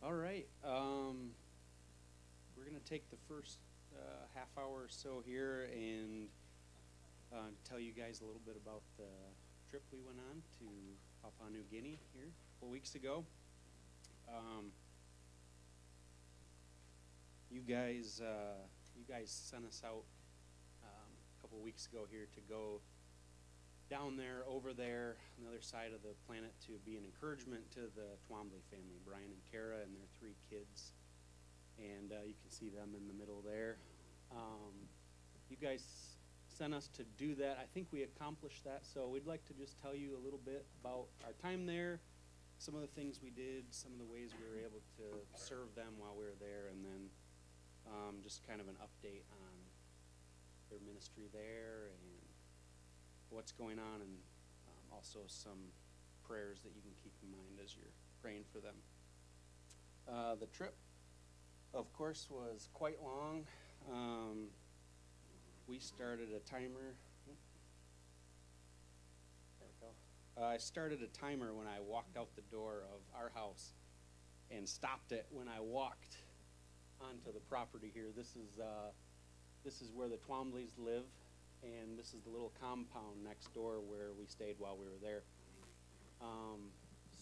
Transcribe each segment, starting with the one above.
All right. We're going to take the first half hour or so here and tell you guys a little bit about the trip we went on to Papua New Guinea here a couple weeks ago. You guys sent us out a couple weeks ago here to go down there, over there, on the other side of the planet, to be an encouragement to the Twombly family, Brian and Kara and their 3 kids. And you can see them in the middle there. You guys sent us to do that. I think we accomplished that, so we'd like to just tell you a little bit about our time there, some of the things we did, some of the ways we were able to serve them while we were there, and then just kind of an update on their ministry there and what's going on, and also some prayers that you can keep in mind as you're praying for them. The trip, of course, was quite long. We started a timer. There we go. I started a timer when I walked out the door of our house and stopped it when I walked onto the property here. This is where the Twombleys live, and this is the little compound next door where we stayed while we were there.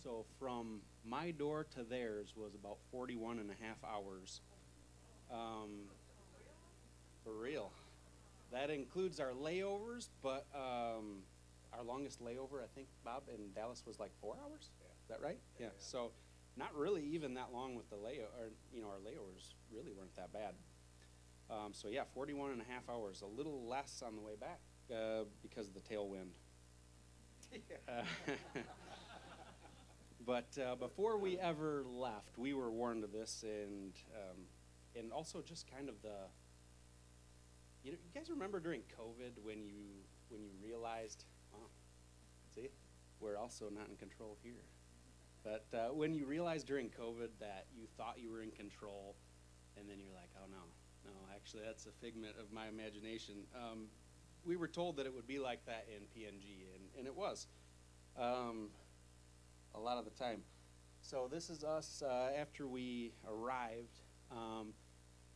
So from my door to theirs was about 41 and a half hours. For real. That includes our layovers, but our longest layover, I think, Bob, in Dallas was like 4 hours? Yeah. Is that right? Yeah. So not really even that long with the our layovers really weren't that bad. So yeah, 41 and a half hours, a little less on the way back because of the tailwind. But before we ever left, we were warned of this, and also just kind of you guys remember during COVID when you realized, see, we're also not in control here. But when you realized during COVID that you thought you were in control, and then you're like, oh no, actually that's a figment of my imagination. We were told that it would be like that in PNG, and it was a lot of the time. So this is us after we arrived.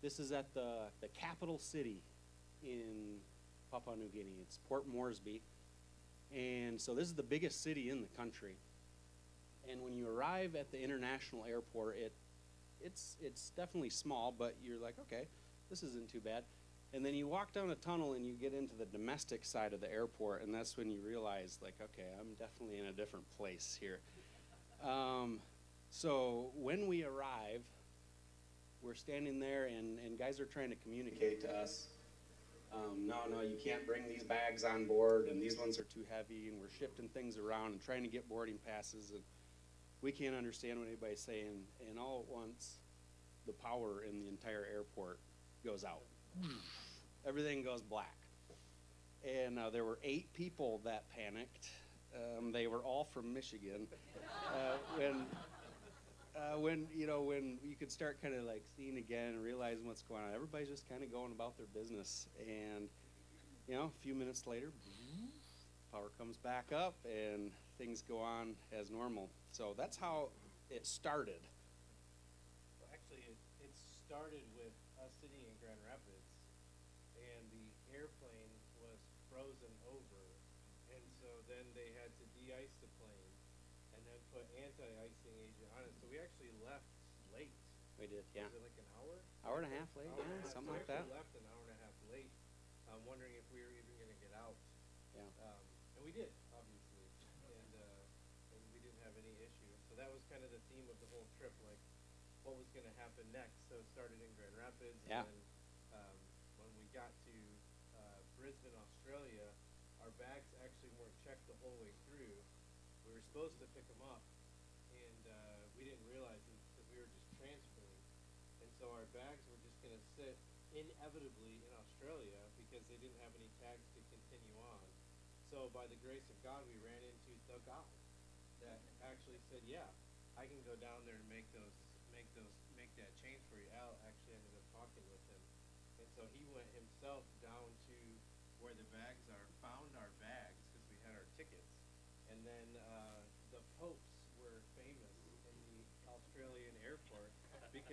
This is at the capital city in Papua New Guinea. It's Port Moresby. And so this is the biggest city in the country. And when you arrive at the international airport, it's definitely small, but you're like, okay, this isn't too bad. And then you walk down a tunnel and you get into the domestic side of the airport, and that's when you realize, like, okay, I'm definitely in a different place here. So when we arrive, we're standing there, and guys are trying to communicate to us, no, you can't bring these bags on board, and these ones are too heavy, and we're shifting things around and trying to get boarding passes, and we can't understand what anybody's saying, and all at once, the power in the entire airport goes out. Everything goes black. And there were 8 people that panicked. They were all from Michigan. When you could start kind of like seeing again and realizing what's going on, everybody's just kind of going about their business. And a few minutes later, power comes back up and things go on as normal. So that's how it started. Well, actually, it started with us sitting in Grand Rapids, and the airplane was frozen over, and so then they had to de-ice the plane and then put anti-icing agent on it. So we actually left late. We did, yeah. Was it like an hour? Hour and a half late, yeah, something like that. We left an hour and a half late, wondering if we were even going to get out. Yeah. And we did, obviously, and we didn't have any issue. So that was kind of the theme of the whole trip, like what was going to happen next. So it started in Grand Rapids, yeah. And then when we got to Brisbane, Australia, our bags actually weren't checked the whole way through. We were supposed to pick them up, and we didn't realize it because we were just transferring. And so our bags were just going to sit inevitably in Australia because they didn't have any tags to continue on. So by the grace of God, we ran into the guy that actually said, yeah, I can go down there and make that change for you. Al actually ended up talking with him. And so he went himself down to where the bags are, found our bags because we had our tickets. And then the Popes were famous in the Australian airport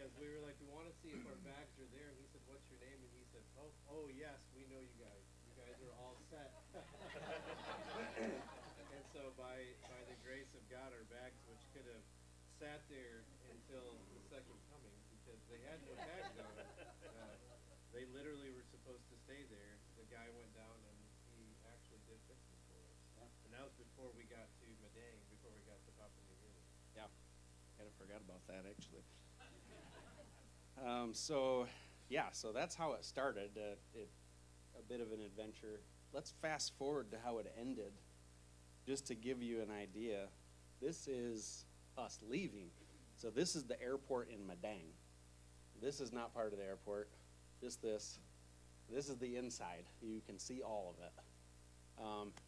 because we were like, we want to see if our bags are there. And he said, "What's your name?" And he said, "Oh yes, we know you guys. You guys are all set." And so by the grace of God, our bags, which could have sat there until the second coming, because they had no tags on them, they literally were supposed to stay there. The guy went down and he actually did fix them for us. Yeah. And that was before we got to Madang, before we got to Papua New Guinea. Yeah, kind of forgot about that actually. So that's how it started. A bit of an adventure. Let's fast forward to how it ended, just to give you an idea. This is us leaving. So this is the airport in Madang. This is not part of the airport. Just this. This is the inside. You can see all of it.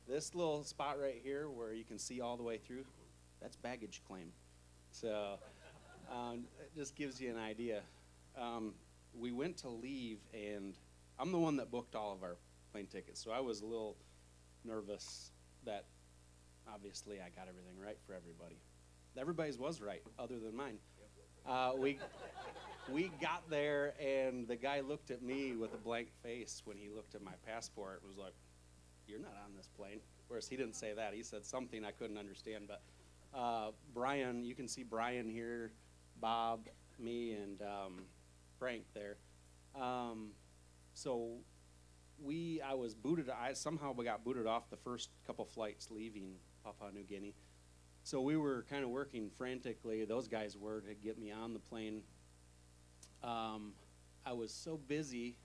This little spot right here where you can see all the way through, that's baggage claim. So it just gives you an idea. We went to leave, and I'm the one that booked all of our plane tickets, so I was a little nervous that obviously I got everything right for everybody. Everybody's was right, other than mine. We got there, and the guy looked at me with a blank face when he looked at my passport. It was like, "You're not on this plane." Whereas he didn't say that. He said something I couldn't understand. But Brian, you can see Brian here, Bob, me, and Frank there. So I somehow got booted off the first couple flights leaving Papua New Guinea. So we were kind of working frantically, those guys were, to get me on the plane. I was so busy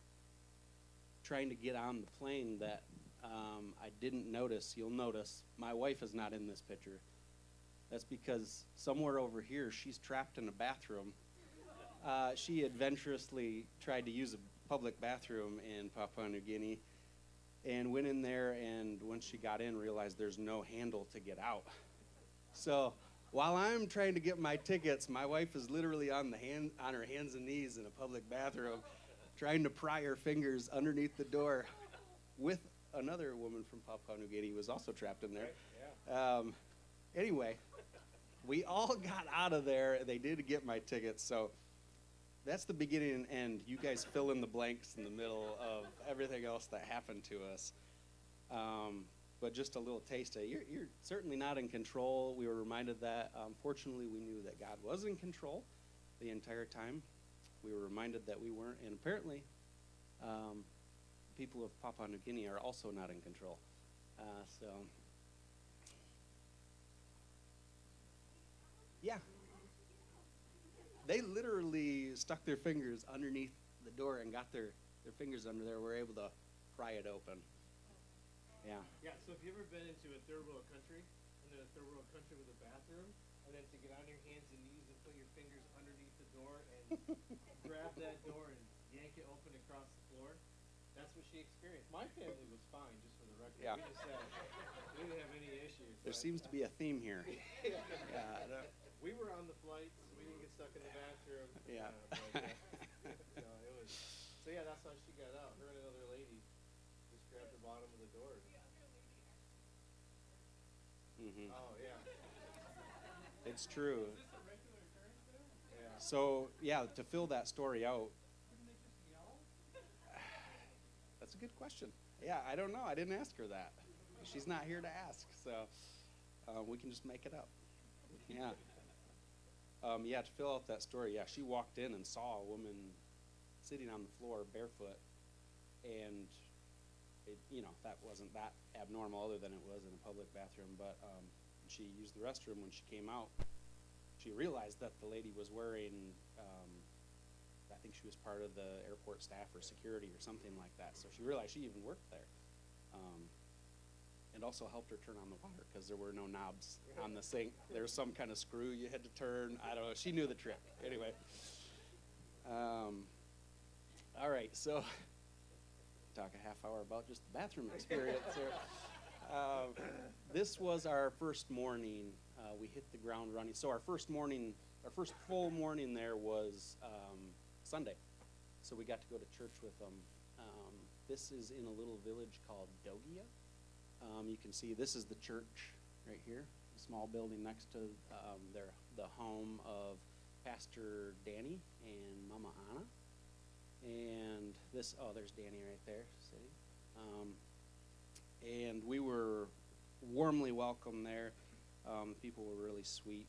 trying to get on the plane that I didn't notice. You'll notice my wife is not in this picture. That's because somewhere over here she's trapped in a bathroom. She adventurously tried to use a public bathroom in Papua New Guinea and went in there, and once she got in, realized there's no handle to get out. So while I'm trying to get my tickets, my wife is literally on her hands and knees in a public bathroom trying to pry her fingers underneath the door with another woman from Papua New Guinea who was also trapped in there. Right, yeah. Anyway, we all got out of there. They did get my tickets, so that's the beginning and end. You guys fill in the blanks in the middle of everything else that happened to us. But just a little taste of it. You're certainly not in control. We were reminded that. Fortunately, we knew that God was in control the entire time. We were reminded that we weren't, and apparently people of Papua New Guinea are also not in control. Yeah. They literally stuck their fingers underneath the door and got their fingers under there. We're able to pry it open. Yeah. Yeah, so have you ever been into a third world country, and then a third world country with a bathroom, and then to get on your hands and knees and put your fingers underneath the door and grab that door and yank it open across the floor? That's what she experienced. My family was fine, just for the record. Yeah. We didn't have any issues. There seems to be a theme here. Yeah. Yeah. We were on the flight, so we didn't get stuck in the bathroom. Yeah. No, it was. So yeah, that's how she got out. Her and another lady just grabbed the bottom of the door. Mm-hmm. Oh yeah. It's true. Is this a regular occurrence there? Yeah. So, yeah, to fill that story out, Couldn't they just yell? that's a good question. Yeah, I don't know. I didn't ask her that. She's not here to ask, so we can just make it up. Yeah. Yeah, to fill out that story, yeah, she walked in and saw a woman sitting on the floor barefoot, and that wasn't that abnormal, other than it was in a public bathroom. But she used the restroom. When she came out, she realized that the lady was wearing, I think she was part of the airport staff or security or something like that. So she realized she even worked there. And also helped her turn on the water because there were no knobs on the sink. There was some kind of screw you had to turn. I don't know. She knew the trick. Anyway. All right, so talk a half hour about just the bathroom experience here. This was our first morning. We hit the ground running. So our first full morning there was Sunday. So we got to go to church with them. This is in a little village called Dogia. You can see this is the church right here, a small building next to the home of Pastor Danny and Mama Anna. And there's Danny right there sitting. And we were warmly welcomed there. People were really sweet.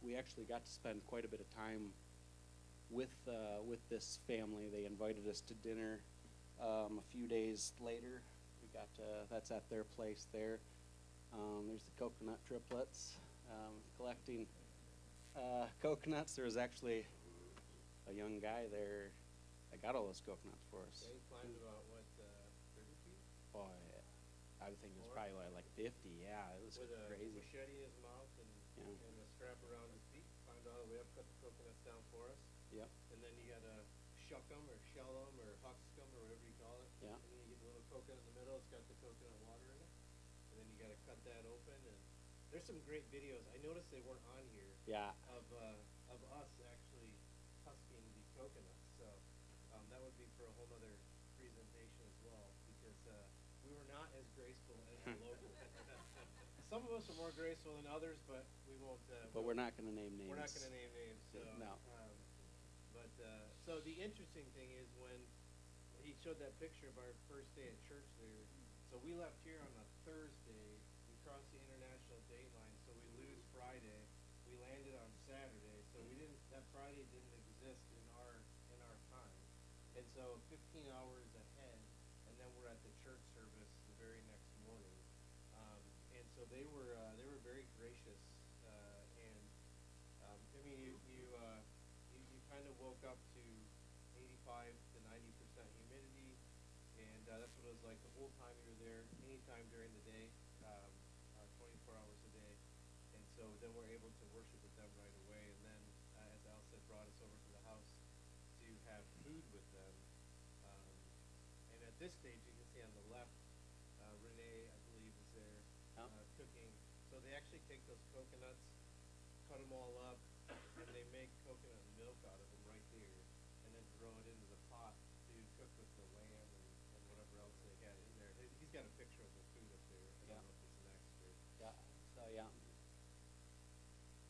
We actually got to spend quite a bit of time with this family. They invited us to dinner a few days later. We got that's at their place there. There's the coconut triplets collecting coconuts. There was actually a young guy there that got all those coconuts for us. Yeah, he climbed about, what, 30 feet? Boy, I would think it was More? probably like 50. Yeah, it was With a crazy. machete in his mouth and a strap around his feet. Climbed all the way up, cut the coconuts down for us. Yep. And then you gotta shuck them or shell them or husk them or whatever you call it. Yeah. And then you get the little coconut in the middle. It's got the coconut water in it. And then you gotta cut that open. And there's some great videos. I noticed they weren't on here. Yeah. Of us actually husking the coconuts. So that would be for a whole other presentation as well, because we were not as graceful as the local. Some of us are more graceful than others, but we won't. But we're not going to name names. We're not going to name names. So, No. So the interesting thing is when he showed that picture of our first day at church there. So we left here on a Thursday. We crossed the international date line, so we lose Friday. We landed on Saturday, so that Friday didn't exist in our time. And so 15 hours ahead, and then we're at the church service the very next morning. And so they were very gracious, and I mean you kind of woke up to 85 to 90% humidity, and that's what it was like the whole time you were there, anytime during the day, 24 hours a day. And so then we're able to worship with them right away, and then as Al said, brought us over to the house to have food with them. And at this stage, you can see on the left, Renee, I believe, is there cooking. So they actually take those coconuts, cut them all up, and they make coconut milk out of them right there, and then throw it into the pot to cook with the lamb and whatever else they had in there. He's got a picture of the food up there. I don't know if it's an extra. Yeah. So yeah.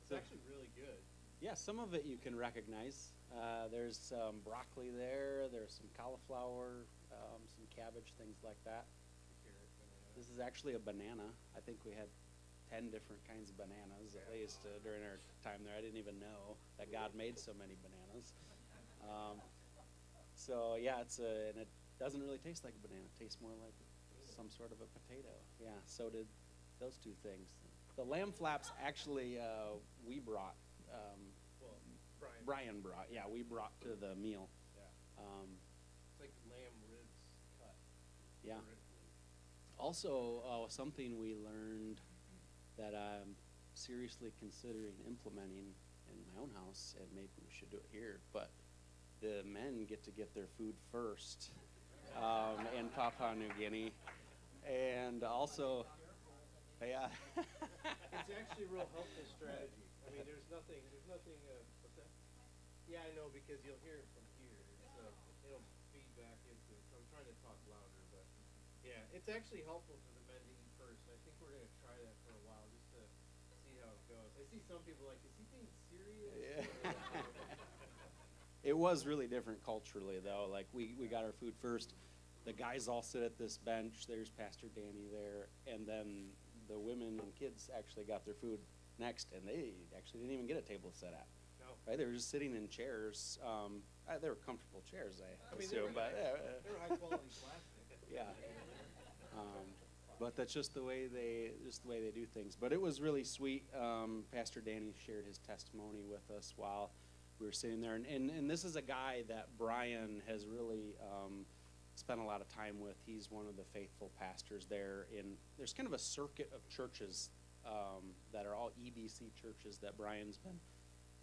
It's actually really good. Yeah, some of it you can recognize. There's some broccoli there. There's some cauliflower, some cabbage, things like that. Carrot, banana. This is actually a banana. I think we had 10 different kinds of bananas at least during our time there. I didn't even know that God made so many bananas. So yeah, and it doesn't really taste like a banana. It tastes more like some sort of a potato. Yeah, so did those two things. The lamb flaps actually we brought. Well, Brian brought. Yeah, we brought to the meal. Yeah. It's like lamb ribs cut. Yeah. Peripherally. Also, something we learned that I'm seriously considering implementing in my own house, and maybe we should do it here, but the men get to get their food first in Papua New Guinea. And also, yeah. It's actually a real helpful strategy. I mean, there's nothing, what's that? Yeah, I know, because you'll hear it from here, so it'll feed back into it. So I'm trying to talk louder, but yeah, it's actually helpful for the men to eat first. I think we're gonna try that for a while just to see how it goes. I see some people like, is he being serious? Yeah. It was really different culturally, though. Like, we got our food first. The guys all sit at this bench. There's Pastor Danny there. And then the women and kids actually got their food next, and they actually didn't even get a table to sit at. No. Right? They were just sitting in chairs. They were comfortable chairs, I I mean, assume. But they were high quality plastic. yeah. But that's just the way they do things. But it was really sweet. Pastor Danny shared his testimony with us while we were sitting there, and this is a guy that Brian has really spent a lot of time with. He's one of the faithful pastors there. There's kind of a circuit of churches that are all EBC churches that Brian's been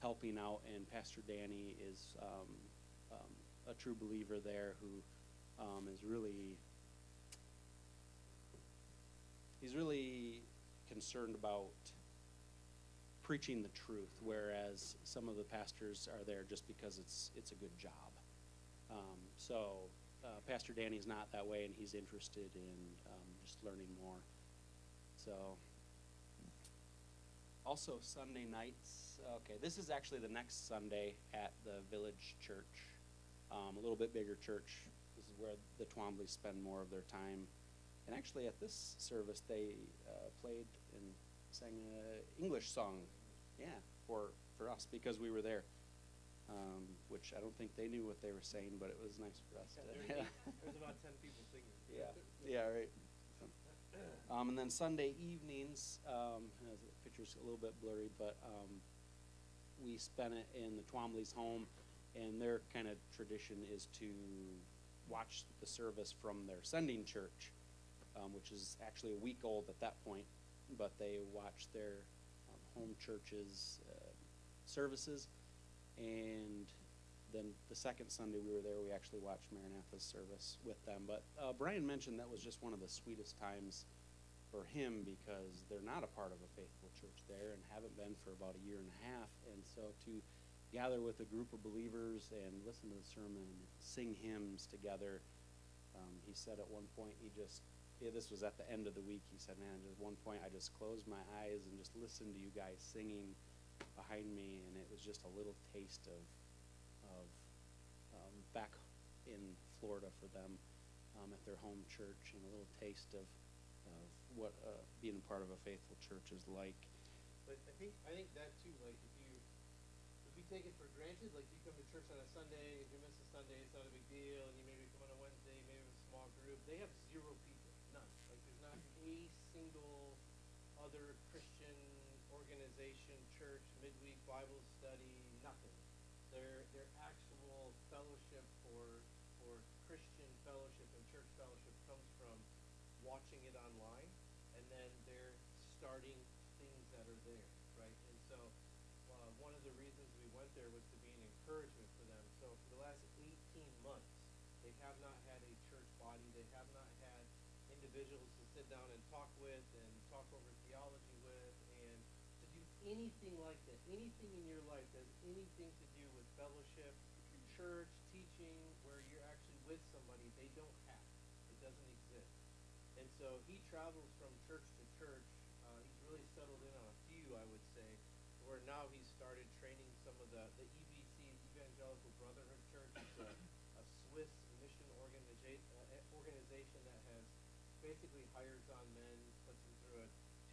helping out, and Pastor Danny is a true believer there who is really. He's really concerned about preaching the truth, whereas some of the pastors are there just because it's a good job. So Pastor Danny's not that way, and he's interested in just learning more. So Also Sunday nights, okay, this is actually the next Sunday at the village church, a little bit bigger church. This is where the Twombly's spend more of their time. And actually at this service, they played and sang an English song, yeah, for us because we were there. Which I don't think they knew what they were saying, but it was nice for us to. There's about 10 people singing. Yeah, right. And then Sunday evenings, the picture's a little bit blurry, but we spent it in the Twombly's home, and their kind of tradition is to watch the service from their sending church, which is actually a week old at that point, but they watch their home church's services. And then the second Sunday we were there, we actually watched Maranatha's service with them. But Brian mentioned that was just one of the sweetest times for him because they're not a part of a faithful church there and haven't been for about a year and a half. And so to gather with a group of believers and listen to the sermon, sing hymns together, he said at one point this was at the end of the week, he said, man, at one point I just closed my eyes and just listened to you guys singing behind me, and it was just a little taste of back in Florida for them at their home church, and a little taste of what being a part of a faithful church is like. But I think that too, like if we take it for granted, like you come to church on a Sunday, if you miss a Sunday, it's not a big deal, and you maybe come on a Wednesday, maybe with a small group. They have 0 people, none. Like there's not a single other Christian organization, church, midweek Bible study, nothing. Their actual fellowship for Christian fellowship and church fellowship comes from watching it online, and then they're starting things that are there, right? And so one of the reasons we went there was to be an encouragement for them. So for the last 18 months, they have not had a church body. They have not had individuals to sit down and talk with and talk over theology with, and to do anything like that, anything in your life that has anything to do with fellowship, church, teaching, where you're actually with somebody, they don't have. It doesn't exist. And so he travels from church to church. He's really settled in on a few, I would say, where now he's started training some of the EBC, Evangelical Brotherhood Church. It's a Swiss mission organization that has basically hires on men, puts them through a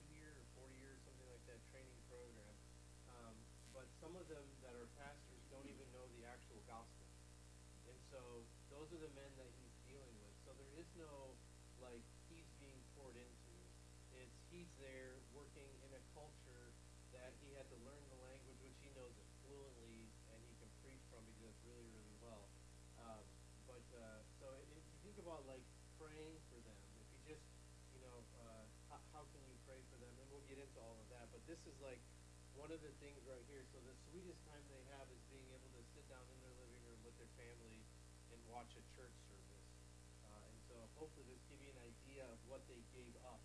2-year or 4-year, something like that, training program. But some of them that are pastors don't even know the actual gospel. And so those are the men that he's dealing with. So there is no, like, he's being poured into. It's he's there working in a culture that he had to learn the language, which he knows it fluently, and he can preach from because it's really, really well. So if you think about, like, praying for them, if you just, how can you pray for them? And we'll get into all of that. But this is, like, one of the things right here. So the sweetest time they have is being able to sit down in their living room with their family and watch a church service. And so hopefully this gives you an idea of what they gave up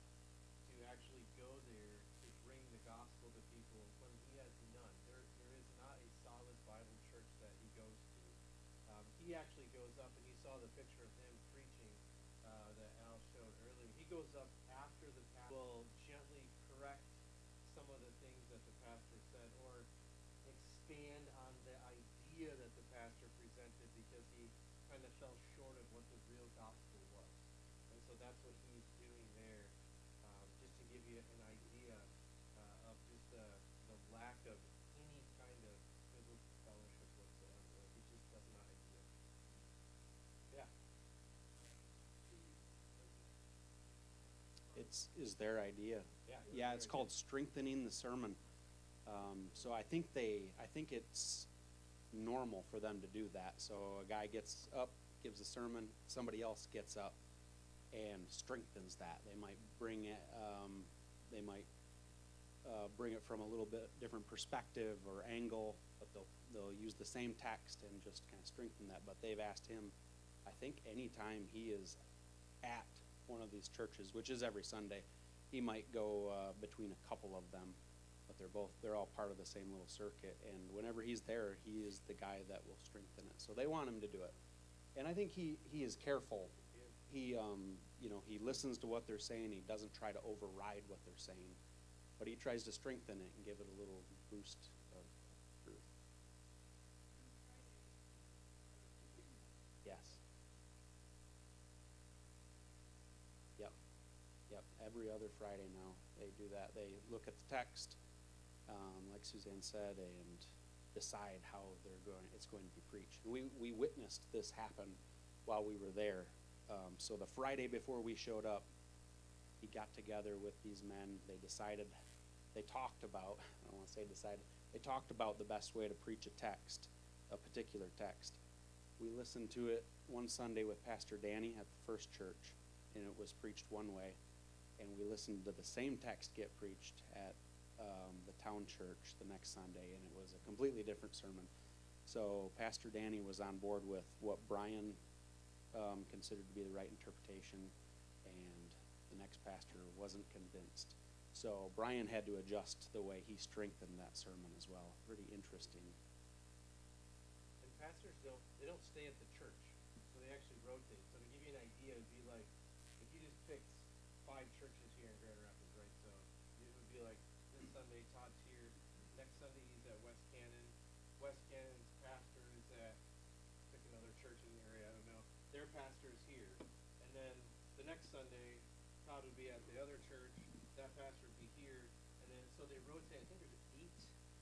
to actually go there to bring the gospel to people when he has none. There is not a solid Bible church that he goes to. He actually goes up, and you saw the picture of him preaching that Al showed earlier. He goes up after the pastor will gently correct some of the things that the pastor said, or expand on the idea that the pastor presented because he kind of fell short of what the real gospel was. And so that's what he's doing there, just to give you an idea of just the lack of any kind of biblical fellowship whatsoever. Like, it just does not exist. Yeah. Is their idea. Yeah, it's called strengthening the sermon. So I think it's normal for them to do that. So a guy gets up, gives a sermon, somebody else gets up and strengthens that. They might bring it. Bring it from a little bit different perspective or angle, but they'll use the same text and just kind of strengthen that. But they've asked him, I think anytime he is at one of these churches, which is every Sunday, he might go between a couple of them, but they're all part of the same little circuit. And whenever he's there, he is the guy that will strengthen it. So they want him to do it, and I think he is careful. He listens to what they're saying. He doesn't try to override what they're saying. but he tries to strengthen it and give it a little boost of truth. Yes. Yep. Yep. Every other Friday now they do that. They look at the text, like Suzanne said, and decide how it's going to be preached. We witnessed this happen while we were there. So the Friday before we showed up, he got together with these men. They talked about, I don't want to say decided, they talked about the best way to preach a text, a particular text. We listened to it one Sunday with Pastor Danny at the First Church, and it was preached one way. And we listened to the same text get preached at the town church the next Sunday, and it was a completely different sermon. So Pastor Danny was on board with what Brian considered to be the right interpretation, and the next pastor wasn't convinced. So Brian had to adjust the way he strengthened that sermon as well. Pretty interesting. And pastors don't stay at the church, so they actually rotate. So to give you an idea, it'd be like if you just picked 5 churches here in Grand Rapids, right? So it would be like this Sunday Todd's here, next Sunday he's at West Cannon. West Cannon's pastor is at, pick another church in the area, I don't know. Their pastor is here, and then the next Sunday Todd would be at the other church. That pastor would be here, and then so they rotate. I think there's 8,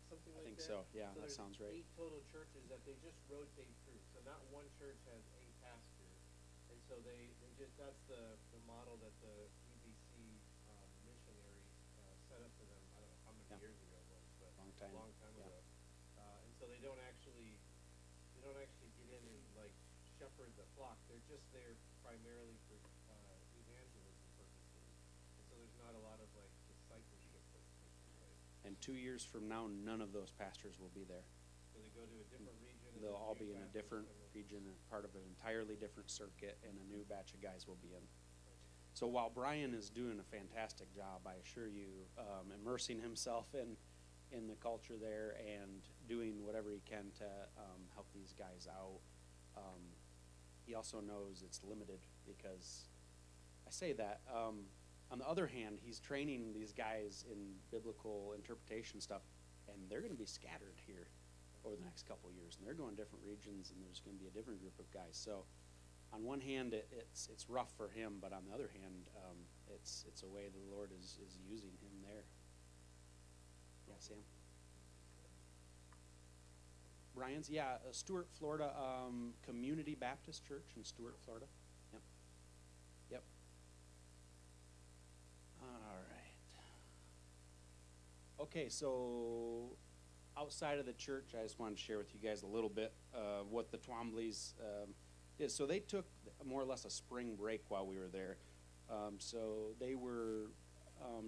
something like that. I think so. Yeah, So that there's sounds right. 8 total churches that they just rotate through. So not one church has a pastor, and so they just that's the model that the UBC missionaries set up for them. I don't know how many Yeah. years ago it was, but Long time. a long time Yeah. ago. And so they don't actually get in and like shepherd the flock. They're just there primarily for evangelism purposes, and so there's not a lot of like discipleship that's taking place. And 2 years from now, none of those pastors will be there. So they go to a different region. and They'll then all new be in a pastors different come in. region, and part of an entirely different circuit, and a new batch of guys will be in. So while Brian is doing a fantastic job, I assure you, immersing himself in the culture there and doing whatever he can to help these guys out, he also knows it's limited because I say that. On the other hand, he's training these guys in biblical interpretation stuff, and they're going to be scattered here over the next couple of years, and they're going different regions, and there's going to be a different group of guys. So on one hand, it's rough for him, but on the other hand, it's a way the Lord is using him there. Yeah, Sam? Brian's, yeah, Stuart, Florida, Community Baptist Church in Stuart, Florida. Yep. Yep. All right. Okay, so outside of the church, I just wanted to share with you guys a little bit what the Twombly's is. So they took more or less a spring break while we were there. So they were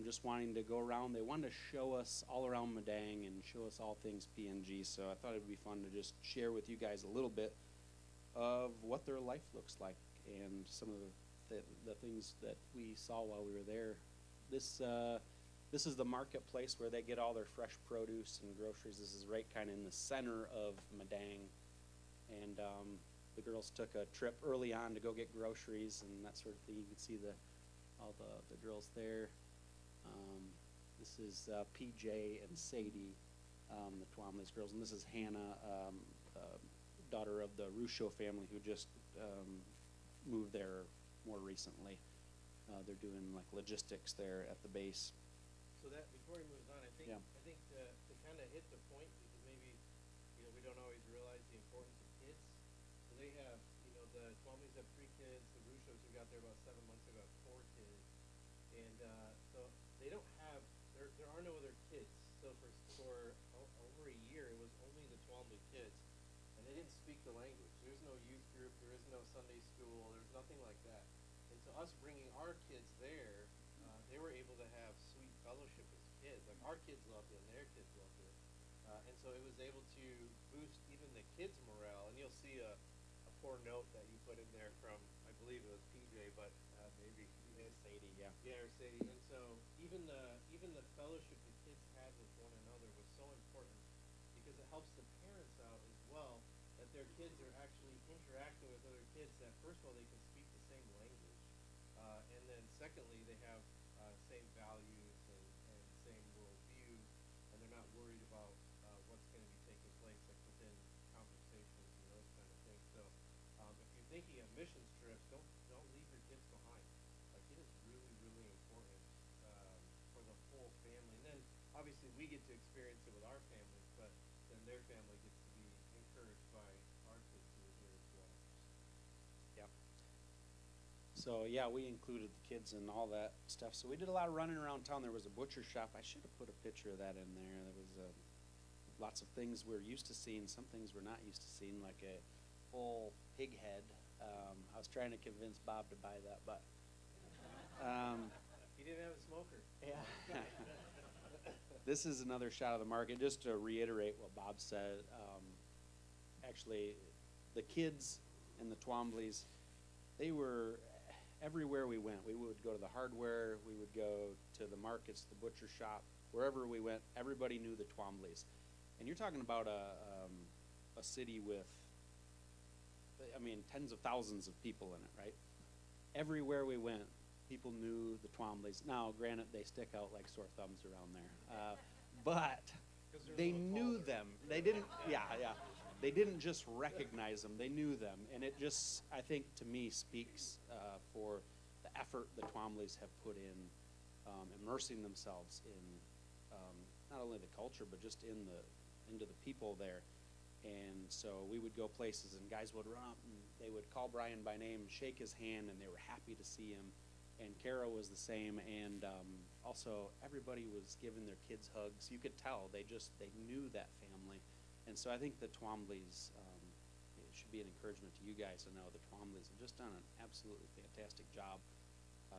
just wanting to go around. They wanted to show us all around Madang and show us all things PNG. So I thought it would be fun to just share with you guys a little bit of what their life looks like and some of the things that we saw while we were there. This is the marketplace where they get all their fresh produce and groceries. This is right kind of in the center of Madang. And the girls took a trip early on to go get groceries and that sort of thing. You can see all the girls there. This is PJ and Sadie, the Twomley's girls, and this is Hannah, daughter of the Ruscio family who just moved there more recently. They're doing like logistics there at the base. So that before he moves on, I think Yeah. To kind of hit the point, because maybe we don't always realize the importance of kids. So they have the Twomleys have 3 kids. The Ruscios who got there about 7 months ago have 4 kids, and so they don't have there are no other kids. So for over a year, it was only the Twomley kids, and they didn't speak the language. There's no youth group. There is no Sunday school. There's nothing like that. And so us bringing our kids there, they were able to have sweet fellowship as kids. Like our kids loved it and their kids loved it. And so it was able to boost even the kids' morale. And you'll see a poor note that you put in there from, I believe it was PJ, but maybe Sadie, yeah. Yeah, or Sadie. And so even the fellowship the kids had with one another was so important because it helps the parents out as well, that their kids are actually interacting with other kids that first of all they can speak the same language, and then secondly they have same values and same worried about what's going to be taking place, like within conversations and those kind of things. So if you're thinking of missions trips, don't leave your kids behind. Like it is really, really important for the whole family. And then obviously we get to experience it with our families, but then their family gets to be encouraged by our kids who are here as well. Yep. So yeah, we included the kids and all that stuff. So we did a lot of running around town. There was a butcher shop. I should have put a picture of that in there. There was lots of things we're used to seeing, some things we're not used to seeing, like a full pig head. I was trying to convince Bob to buy that, but He didn't have a smoker. yeah. This is another shot of the market. Just to reiterate what Bob said, actually, the kids and the Twombleys, they were everywhere we went. We would go to the hardware, we would go to the markets, the butcher shop, wherever we went, everybody knew the Twombleys. And you're talking about a city with, I mean, tens of thousands of people in it, right? Everywhere we went, people knew the Twombleys. Now, granted, they stick out like sore thumbs around there, but 'Cause they're a they little knew taller. them. They didn't, yeah. They didn't just recognize them, they knew them. And it just, I think, to me, speaks for the effort the Twombleys have put in immersing themselves in not only the culture, but just into the people there. And so we would go places, and guys would run up, and they would call Brian by name, shake his hand, and they were happy to see him. And Kara was the same, and also everybody was giving their kids hugs. You could tell they knew that family. And so I think the Twombleys, it should be an encouragement to you guys to know the Twombleys have just done an absolutely fantastic job,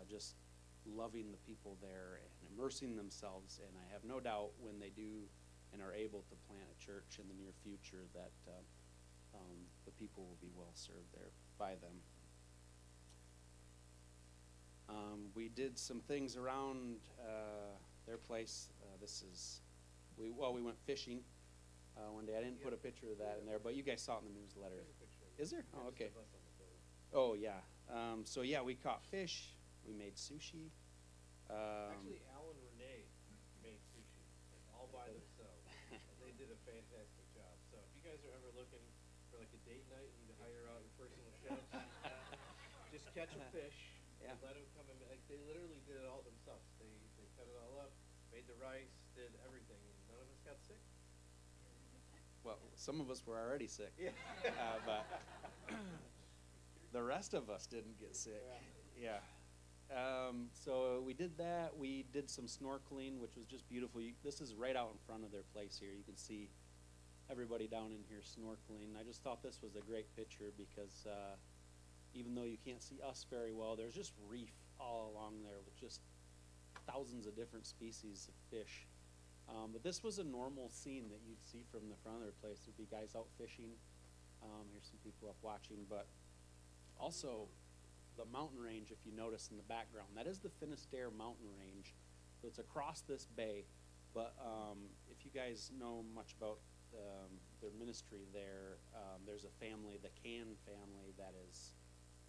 just loving the people there and immersing themselves. And I have no doubt when they do and are able to plant a church in the near future that the people will be well served there by them. We did some things around their place. We went fishing one day. I didn't put a picture of that in there, but you guys saw it in the newsletter. There's a picture of it. Is there? Yeah, Oh, just okay. of us on the boat. Oh, yeah. So yeah, we caught fish. We made sushi. Actually, Al and Renee made sushi, like, all by themselves. And they did a fantastic job. So if you guys are ever looking for like a date night and you need to hire out your personal chefs, just catch a fish Yeah. and let them come and like they literally did it all themselves. They cut it all up, made the rice, did everything, and none of us got sick. Well, some of us were already sick. Yeah. But the rest of us didn't get sick. Yeah. So we did that. We did some snorkeling, which was just beautiful. This is right out in front of their place here. You can see everybody down in here snorkeling. I just thought this was a great picture because even though you can't see us very well, there's just reef all along there with just thousands of different species of fish. But this was a normal scene that you'd see from the front of their place. There'd be guys out fishing. Here's some people up watching, but also the mountain range, if you notice in the background, that is the Finisterre mountain range. So it's across this bay, but if you guys know much about their ministry there, there's a family, the Can family, that is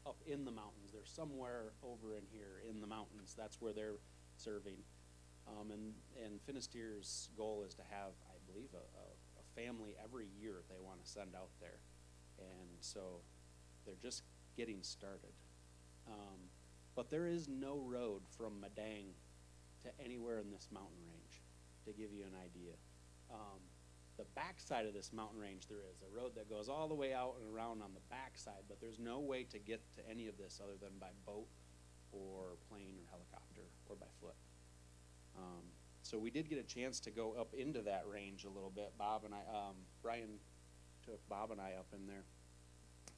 up in the mountains. They're somewhere over in here in the mountains. That's where they're serving. And Finisterre's goal is to have, I believe, a family every year they want to send out there. And so they're just getting started. But there is no road from Madang to anywhere in this mountain range, to give you an idea. The backside of this mountain range, there is a road that goes all the way out and around on the backside, but there's no way to get to any of this other than by boat or plane or helicopter or by foot. So we did get a chance to go up into that range a little bit. Bob and I, Brian took Bob and I up in there.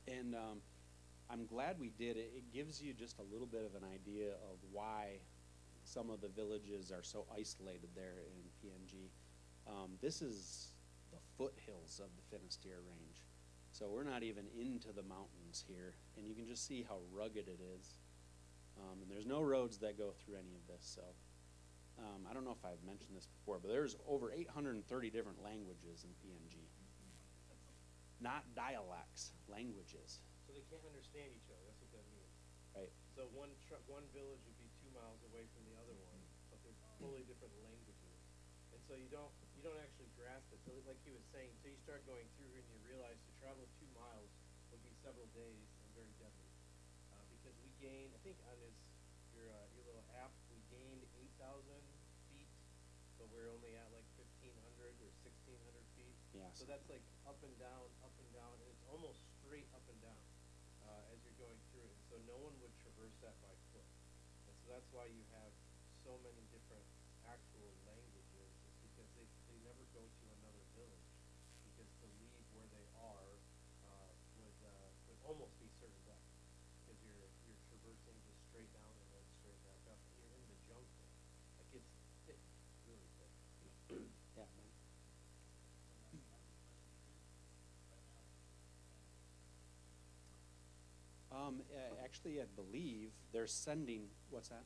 And I'm glad we did it. It gives you just a little bit of an idea of why some of the villages are so isolated there in PNG. This is the foothills of the Finisterre range. So we're not even into the mountains here. And you can just see how rugged it is. And there's no roads that go through any of this. So I don't know if I've mentioned this before, but there's over 830 different languages in PNG. Not dialects, languages. So they can't understand each other. That's what that means. Right. So one village would be 2 miles away from the other one, but they're totally different languages. And so you don't actually grasp it, till, like he was saying, till you start going through and you realize to travel 2 miles would be several days and very deadly. Because we gained, I think on your little app, we gained 8,000 feet, but we're only at like 1,500 or 1,600 feet. Yes. So that's like up and down, and it's almost straight up and down as you're going through it. So no one would traverse that by foot. And so that's why you have so many different actual languages, is because they never go to another village, because to leave where they are would almost be certain death, because you're traversing just straight down and then straight back up, and you're in the jungle. Like it's thick, really thick. Yeah, man. Actually, I believe they're sending, what's that?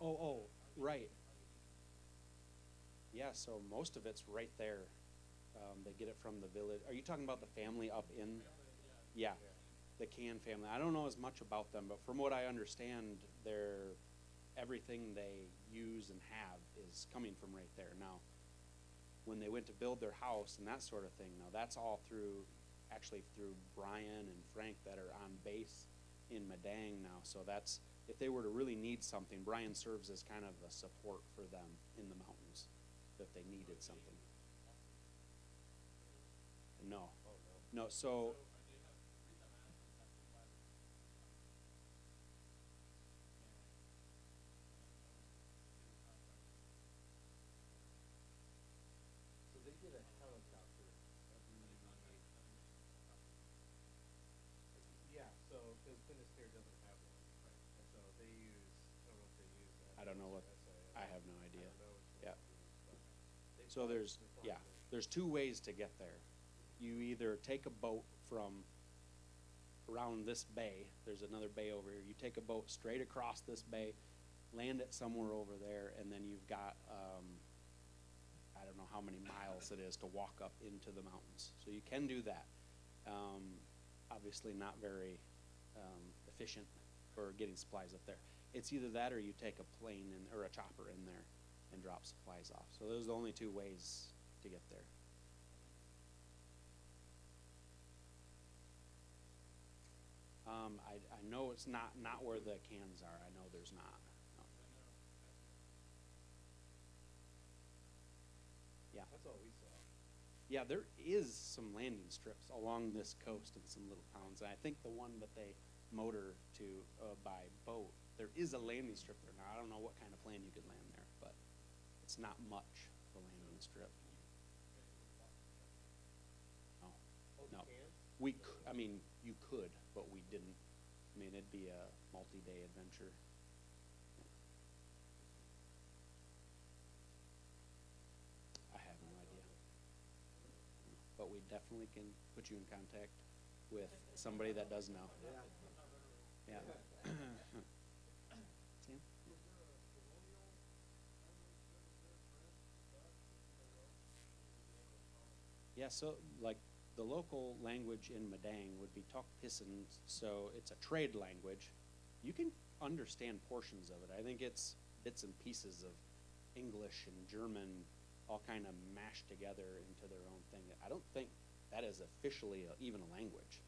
Oh, right. Yeah, so most of it's right there. They get it from the village. Are you talking about the family up in? Yeah, the Can family. I don't know as much about them, but from what I understand, everything they use and have is coming from right there. Now, when they went to build their house and that sort of thing, now that's all actually through Brian and Frank that are on base in Madang now. So that's, if they were to really need something, Brian serves as kind of a support for them in the mountains, if they needed something. No, Oh no. no, so, So they get a helicopter every. Yeah, so because Finisterre doesn't have one, and so they use. I don't know if they use. I don't know what, SAS. I have no I idea. don't know which one Yeah. they use, but they So fly- there's, they fly yeah, great. there's two ways to get there. You either take a boat from around this bay, there's another bay over here, you take a boat straight across this bay, land it somewhere over there, and then you've got, I don't know how many miles it is to walk up into the mountains. So you can do that. Obviously not very efficient for getting supplies up there. It's either that or you take a plane or a chopper in there and drop supplies off. So those are the only two ways to get there. I know it's not where the cans are. I know there's not. No. Yeah. That's all we saw. Yeah, there is some landing strips along this coast in some little towns. And I think the one that they motor to by boat, there is a landing strip there. Now, I don't know what kind of plane you could land there, but it's not much of a landing strip. No, Oh, no. you can? I mean, you could, but we didn't. I mean, it'd be a multi-day adventure. I have no idea. But we definitely can put you in contact with somebody that does know. Yeah. Sam? Yeah, so like the local language in Madang would be Tok Pisin, so it's a trade language. You can understand portions of it. I think it's bits and pieces of English and German all kind of mashed together into their own thing. I don't think that is officially even a language.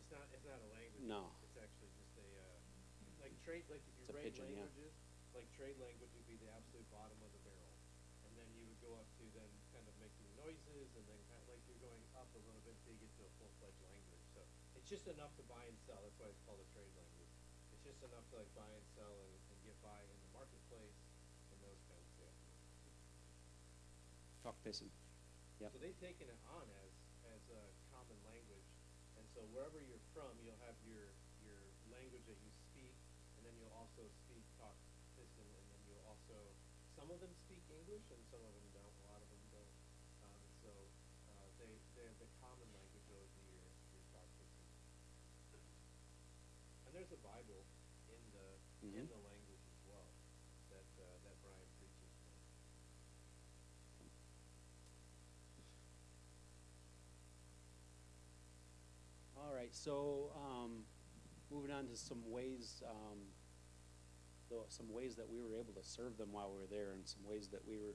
It's not a language. No. It's actually just a like trade. Like if you It's a rate pidgin, yeah. languages, like trade language would be the absolute bottom of the barrel, and then you would go up to then kind of making noises, and then kind of like you're going up a little bit until you get to a full-fledged language. So it's just enough to buy and sell. That's why it's called a trade language. It's just enough to like buy and sell and get by in the marketplace and those kinds of things. Tok Pisin. Yep. So they've taken it on as a common language, and so wherever you're from, you'll have your language that you speak, and then you'll also speak Tok Pisin, and then you'll also, some of them speak English and some of them don't. A lot of them don't. So the common language will be your Tok Pisin. And there's a Bible in the language as well that Brian preaches from. All right, so moving on to some ways that we were able to serve them while we were there, and some ways that we were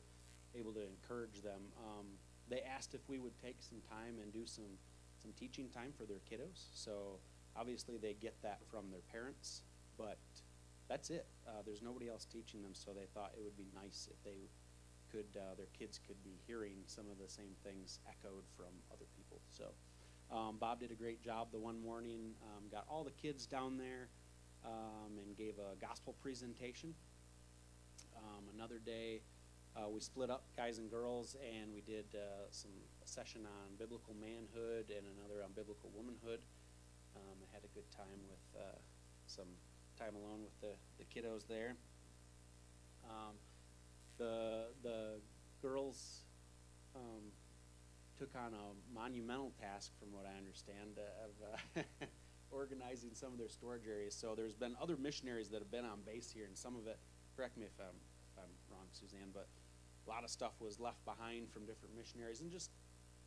able to encourage them. They asked if we would take some time and do some teaching time for their kiddos. So obviously they get that from their parents, but that's it. There's nobody else teaching them, so they thought it would be nice if they could, their kids could be hearing some of the same things echoed from other people. So Bob did a great job the one morning, got all the kids down there and gave a gospel presentation. Another day, we split up, guys and girls, and we did a session on biblical manhood and another on biblical womanhood. I had a good time with some time alone with the kiddos there. The girls took on a monumental task, from what I understand, of organizing some of their storage areas. So there's been other missionaries that have been on base here, and some of it, correct me if I'm wrong, Suzanne, but a lot of stuff was left behind from different missionaries, and just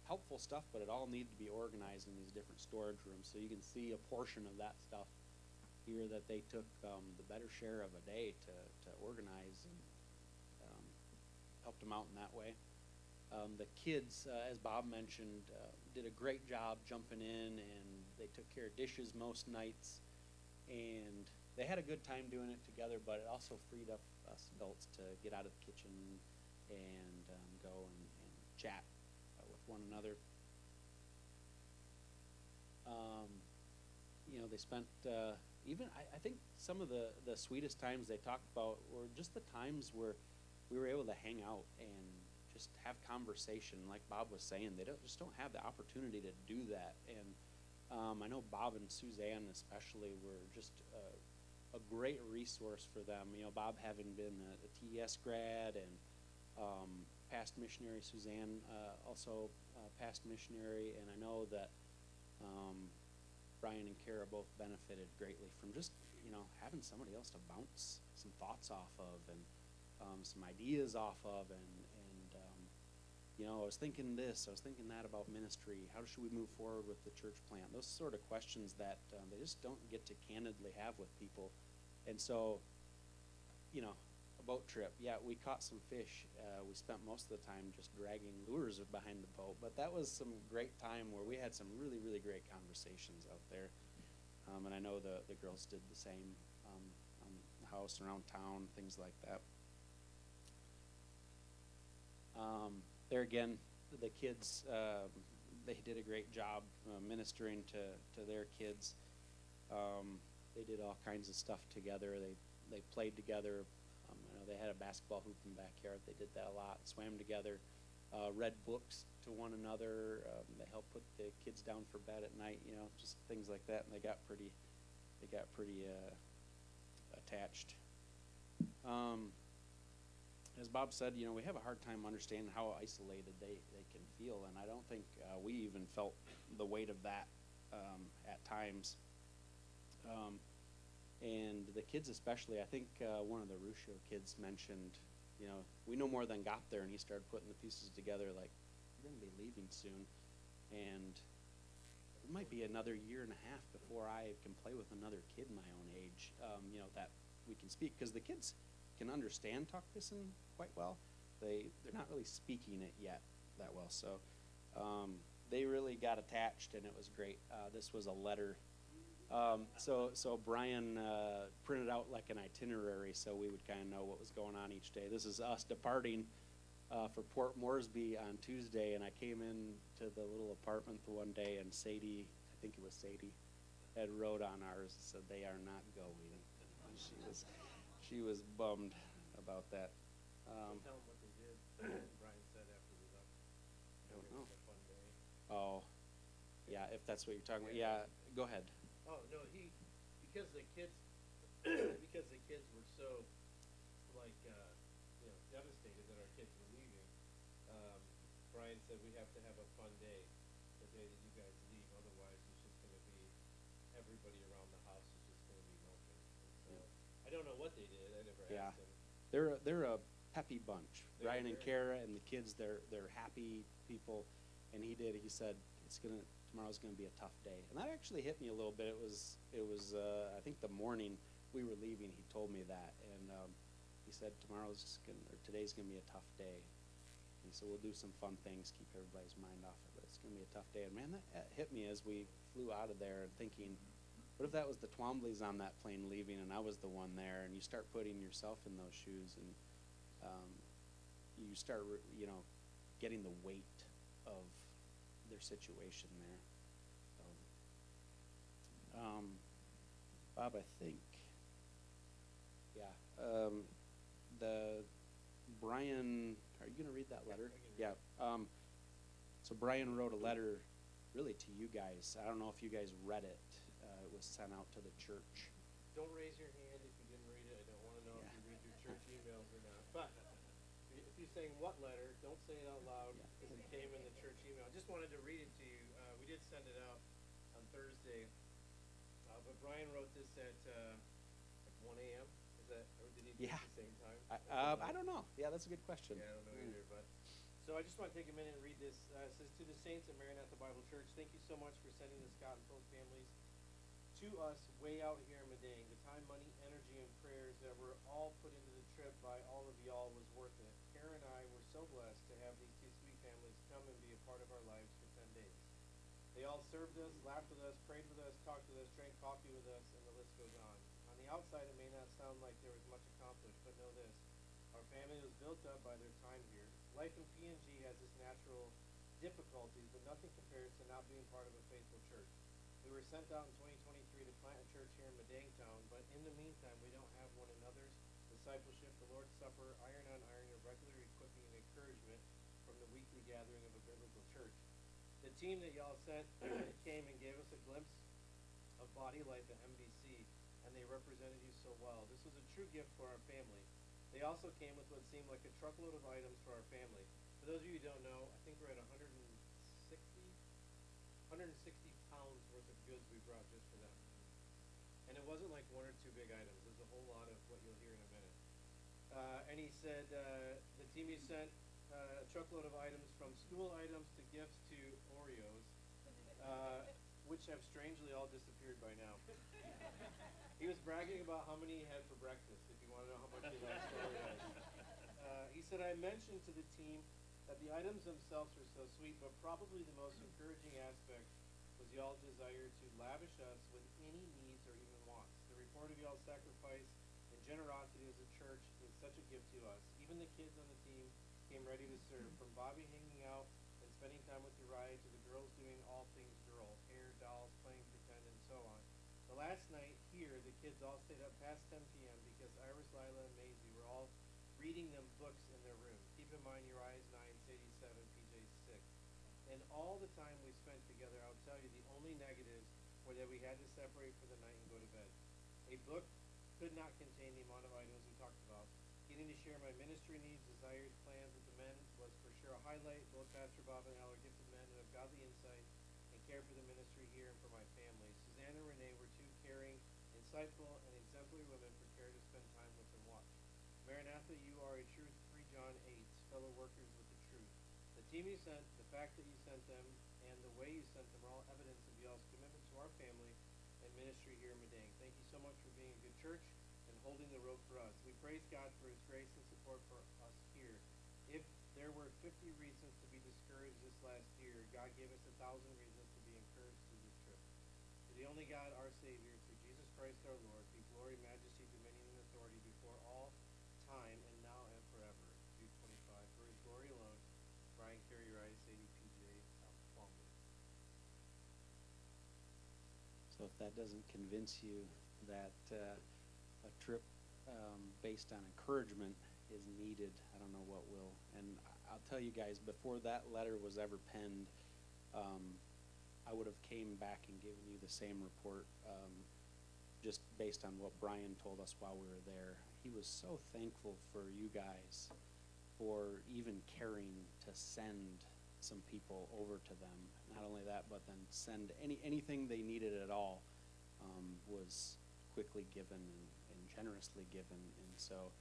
helpful stuff, but it all needed to be organized in these different storage rooms. So you can see a portion of that stuff here that they took the better share of a day to organize, and helped them out in that way. The kids, as Bob mentioned, did a great job jumping in, and they took care of dishes most nights, and they had a good time doing it together, but it also freed up us adults to get out of the kitchen and go and chat with one another. You know, they spent I think some of the sweetest times they talked about were just the times where we were able to hang out and just have conversation. Like Bob was saying, they just don't have the opportunity to do that. And I know Bob and Suzanne especially were just a great resource for them. You know, Bob having been a TES grad and past missionary, Suzanne also past missionary, and I know that Brian and Kara both benefited greatly from just, you know, having somebody else to bounce some thoughts off of and some ideas off of, and you know, I was thinking this, I was thinking that about ministry. How should we move forward with the church plant? Those sort of questions that they just don't get to candidly have with people. And so, you know, a boat trip, yeah, we caught some fish. We spent most of the time just dragging lures behind the boat, but that was some great time where we had some really, really great conversations out there. And I know the girls did the same on the house, around town, things like that. There again, the kids, they did a great job ministering to their kids. They did all kinds of stuff together. They played together. You know, they had a basketball hoop in the backyard. They did that a lot. Swam together. Read books to one another. They helped put the kids down for bed at night. You know, just things like that. And they got pretty attached. As Bob said, you know, we have a hard time understanding how isolated they can feel, and I don't think we even felt the weight of that at times. And the kids especially, I think one of the Ruscio kids mentioned, you know, we no more than got there, and he started putting the pieces together like, we're going to be leaving soon, and it might be another year and a half before I can play with another kid my own age, you know, that we can speak, because the kids can understand Tuk-Pisin quite well. They're not really speaking it yet that well, so they really got attached, and it was great. This was a letter. So Brian printed out like an itinerary, so we would kind of know what was going on each day. This is us departing for Port Moresby on Tuesday, and I came in to the little apartment the one day, and Sadie, I think it was Sadie, had wrote on ours and said they are not going. She was bummed about that. Tell them what they did. Brian said after we left. I don't It know. was a fun day. Oh, yeah, if that's what you're talking about. Yeah, go ahead. Oh no, because the kids were so like you know, devastated that our kids were leaving. Brian said we have to have a fun day the day that you guys leave. Otherwise, it's just going to be everybody around the house is just going to be moping. And so I don't know what they did. I never Yeah. asked them. They're a peppy bunch. They Ryan are and very- Kara and the kids, they're happy people, and he said tomorrow's gonna be a tough day, and that actually hit me a little bit. It was I think the morning we were leaving, he told me that, and he said today's gonna be a tough day, He said, we'll do some fun things, keep everybody's mind off it, but it's gonna be a tough day. And man, that hit me as we flew out of there, thinking, what if that was the Twombly's on that plane leaving and I was the one there? And you start putting yourself in those shoes, and you start, getting the weight of their situation there. So, Bob, I think, yeah, the Brian, are you gonna read that letter? I can read Yeah. So Brian wrote a letter, really to you guys. I don't know if you guys read it. It was sent out to the church. Don't raise your hand if you didn't read it. I don't wanna know if you read your church emails or not. But if you're saying what letter, don't say it out loud, Yeah. because it came in the church email. I just wanted to read it to you. We did send it out on Thursday, but Brian wrote this at, like 1 a.m. Is that, or did he do it Yeah. at the same time? I don't know. Yeah, that's a good question. Yeah, I don't know either, but, so I just wanna take a minute and read this. It says, "To the saints at Maranatha Bible Church, thank you so much for sending the Scott and Phil families to us way out here in Medang. The time, money, energy, and prayers that were all put into the trip by all of y'all was worth it. Kara and I were so blessed to have these two sweet families come and be a part of our lives for 10 days. They all served us, laughed with us, prayed with us, talked with us, drank coffee with us, and the list goes on. On the outside, it may not sound like there was much accomplished, but know this. Our family was built up by their time here. Life in PNG has its natural difficulties, but nothing compares to not being part of a faithful church. We were sent out in 2023 to plant a church here in Medangtown, but in the meantime, we don't have one another's discipleship, the Lord's Supper, iron on iron, or regular equipping and encouragement from the weekly gathering of a biblical church. The team that y'all sent came and gave us a glimpse of body life at MBC, and they represented you so well. This was a true gift for our family. They also came with what seemed like a truckload of items for our family. For those of you who don't know, I think we're at 160 pounds worth of goods we brought just for them. And it wasn't like one or two big items. There's a whole lot of what you'll hear in a minute. And he said, the team you sent a truckload of items, from school items to gifts to Oreos, which have strangely all disappeared by now. He was bragging about how many he had for breakfast, if you want to know how much he likes Oreos. He said, I mentioned to the team that the items themselves were so sweet, but probably the most encouraging aspect was y'all's desire to lavish us with any needs or even wants. The report of y'all's sacrifice and generosity as a church is such a gift to us. Even the kids on the team came ready to serve, from Bobby hanging out and spending time with Uriah to the girls doing all things girl, hair, dolls, playing pretend, and so on. The last night here, the kids all stayed up past 10 p.m. because Iris, Lila, and Maisie were all reading them books in their room. Keep in mind, Uriah's 9, Sadie's 7, PJ's 6. And all the time we spent together, I'll tell you, the only negatives were that we had to separate for the night and go to bed. A book could not contain the amount of items we talked about. Getting to share my ministry needs, desires, plans with the men was for sure a highlight. Both Pastor Bob and Al are gifted men who have godly insight and care for the ministry here and for my family. Suzanne and Renee were two caring, insightful, and exemplary women prepared to spend time with and watch. Maranatha, you are a true 3 John 8, fellow workers with the truth. The team you sent, the fact that you sent them, and the way you sent them are all evidence of y'all's commitment to our family and ministry here in Medang. Thank you so much for being a good church and holding the rope for us. We praise God for his grace and support for us here. If there were 50 reasons to be discouraged this last year, God gave us 1,000 reasons to be encouraged through this trip. To the only God, our Savior, through Jesus Christ our Lord, be glory, majesty, dominion, and authority before all time and now and forever. Jude 25. For his glory alone, Brian, Carey, Rice, Sadie, PJ, Twombly. So if that doesn't convince you that a trip based on encouragement is needed, I don't know what will. And I'll tell you guys, before that letter was ever penned, I would have came back and given you the same report, just based on what Brian told us while we were there. He was so thankful for you guys for even caring to send some people over to them. Not only that, but then send anything they needed at all was quickly given and generously given. And so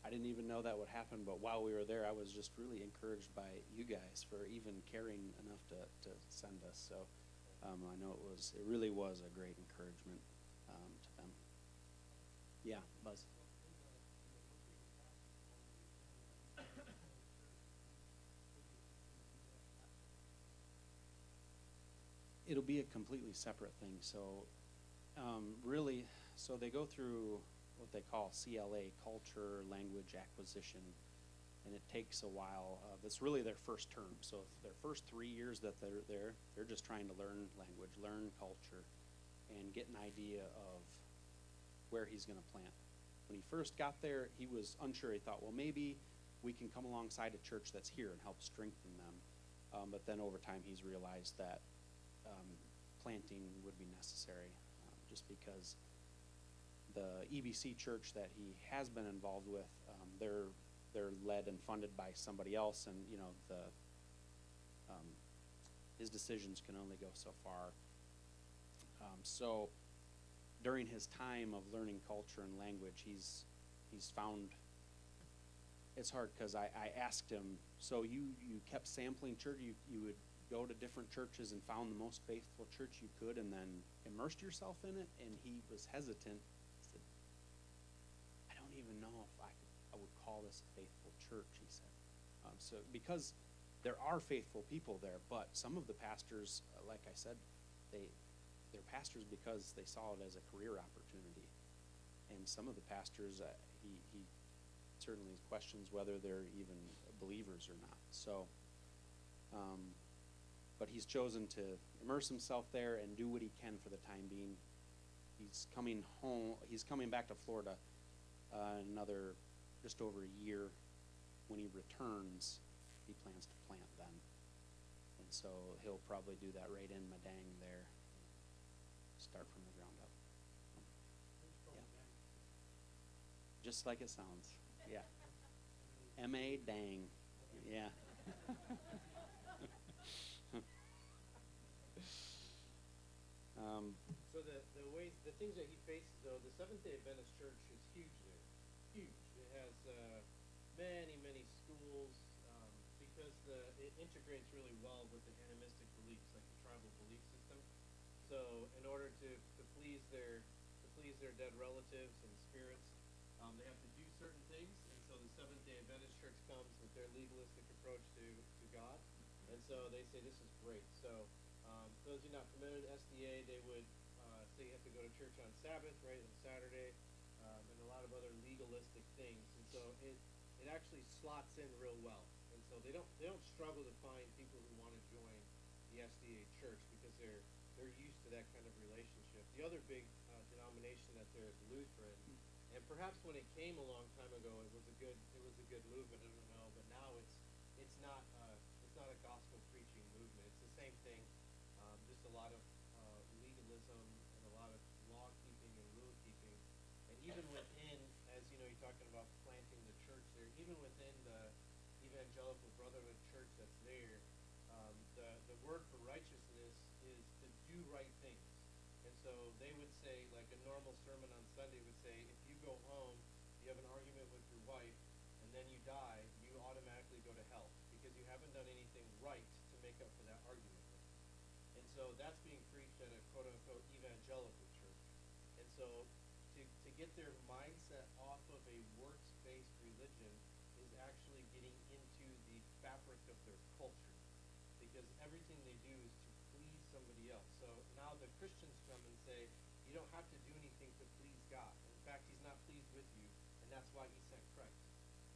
I didn't even know that would happen, but while we were there, I was just really encouraged by you guys for even caring enough to send us. So I know it really was a great encouragement to them. Yeah, Buzz. it'll be a completely separate thing. So really, so they go through what they call CLA, culture, language acquisition, and it takes a while. That's really their first term. So their first 3 years that they're there, they're just trying to learn language, learn culture, and get an idea of where he's going to plant. When he first got there, he was unsure. He thought, well, maybe we can come alongside a church that's here and help strengthen them. But then over time, he's realized that planting would be necessary, just because the EBC church that he has been involved with, they're led and funded by somebody else, and his decisions can only go so far. So during his time of learning culture and language, he's found it's hard, because I asked him, so you kept sampling church, you would go to different churches and found the most faithful church you could and then immersed yourself in it? And he was hesitant. He said, I don't even know if I would call this a faithful church, he said. So because there are faithful people there, but some of the pastors, like I said, they're pastors because they saw it as a career opportunity. And some of the pastors, he certainly questions whether they're even believers or not. So, but he's chosen to immerse himself there and do what he can for the time being. He's coming home. He's coming back to Florida another just over a year. When he returns, he plans to plant then. And so he'll probably do that right in Madang there. Start from the ground up. Yeah. Just like it sounds. Yeah. M.A. Dang. Yeah. So the things that he faces, though, the Seventh-day Adventist Church is huge there. Huge. It has many schools, because it integrates really well with the animistic beliefs, like the tribal belief system. So in order to please their dead relatives and spirits, they have to do certain things. And so the Seventh-day Adventist Church comes with their legalistic approach to God. And so they say this is great. So those who are not familiar with SDA, they would say you have to go to church on Sabbath, right, on Saturday, and a lot of other legalistic things. And so it actually slots in real well. And so they don't struggle to find people who want to join the SDA church because they're used to that kind of relationship. The other big denomination that there is Lutheran, and perhaps when it came a long time ago, it was a good movement. I don't know, but now it's not a gospel preaching movement. It's the same thing, just a lot of legalism and a lot of law keeping and rule keeping. And even within, as you know, you're talking about planting the church there, even within the Evangelical Brotherhood church that's there, the word for righteousness is to do right things. And so they would say, like a normal sermon on Sunday would say, if you go home, you have an argument with your wife, and then you die, you automatically go to hell because you haven't done anything right to make up for that argument. And so that's being preached at a quote-unquote evangelical church. And so to get their mindset off of a works-based religion is actually getting into the fabric of their culture, because everything they do is to please somebody else. So now the Christians come and say, you don't have to do anything to please God. In fact, he's not pleased with you, and that's why he sent Christ.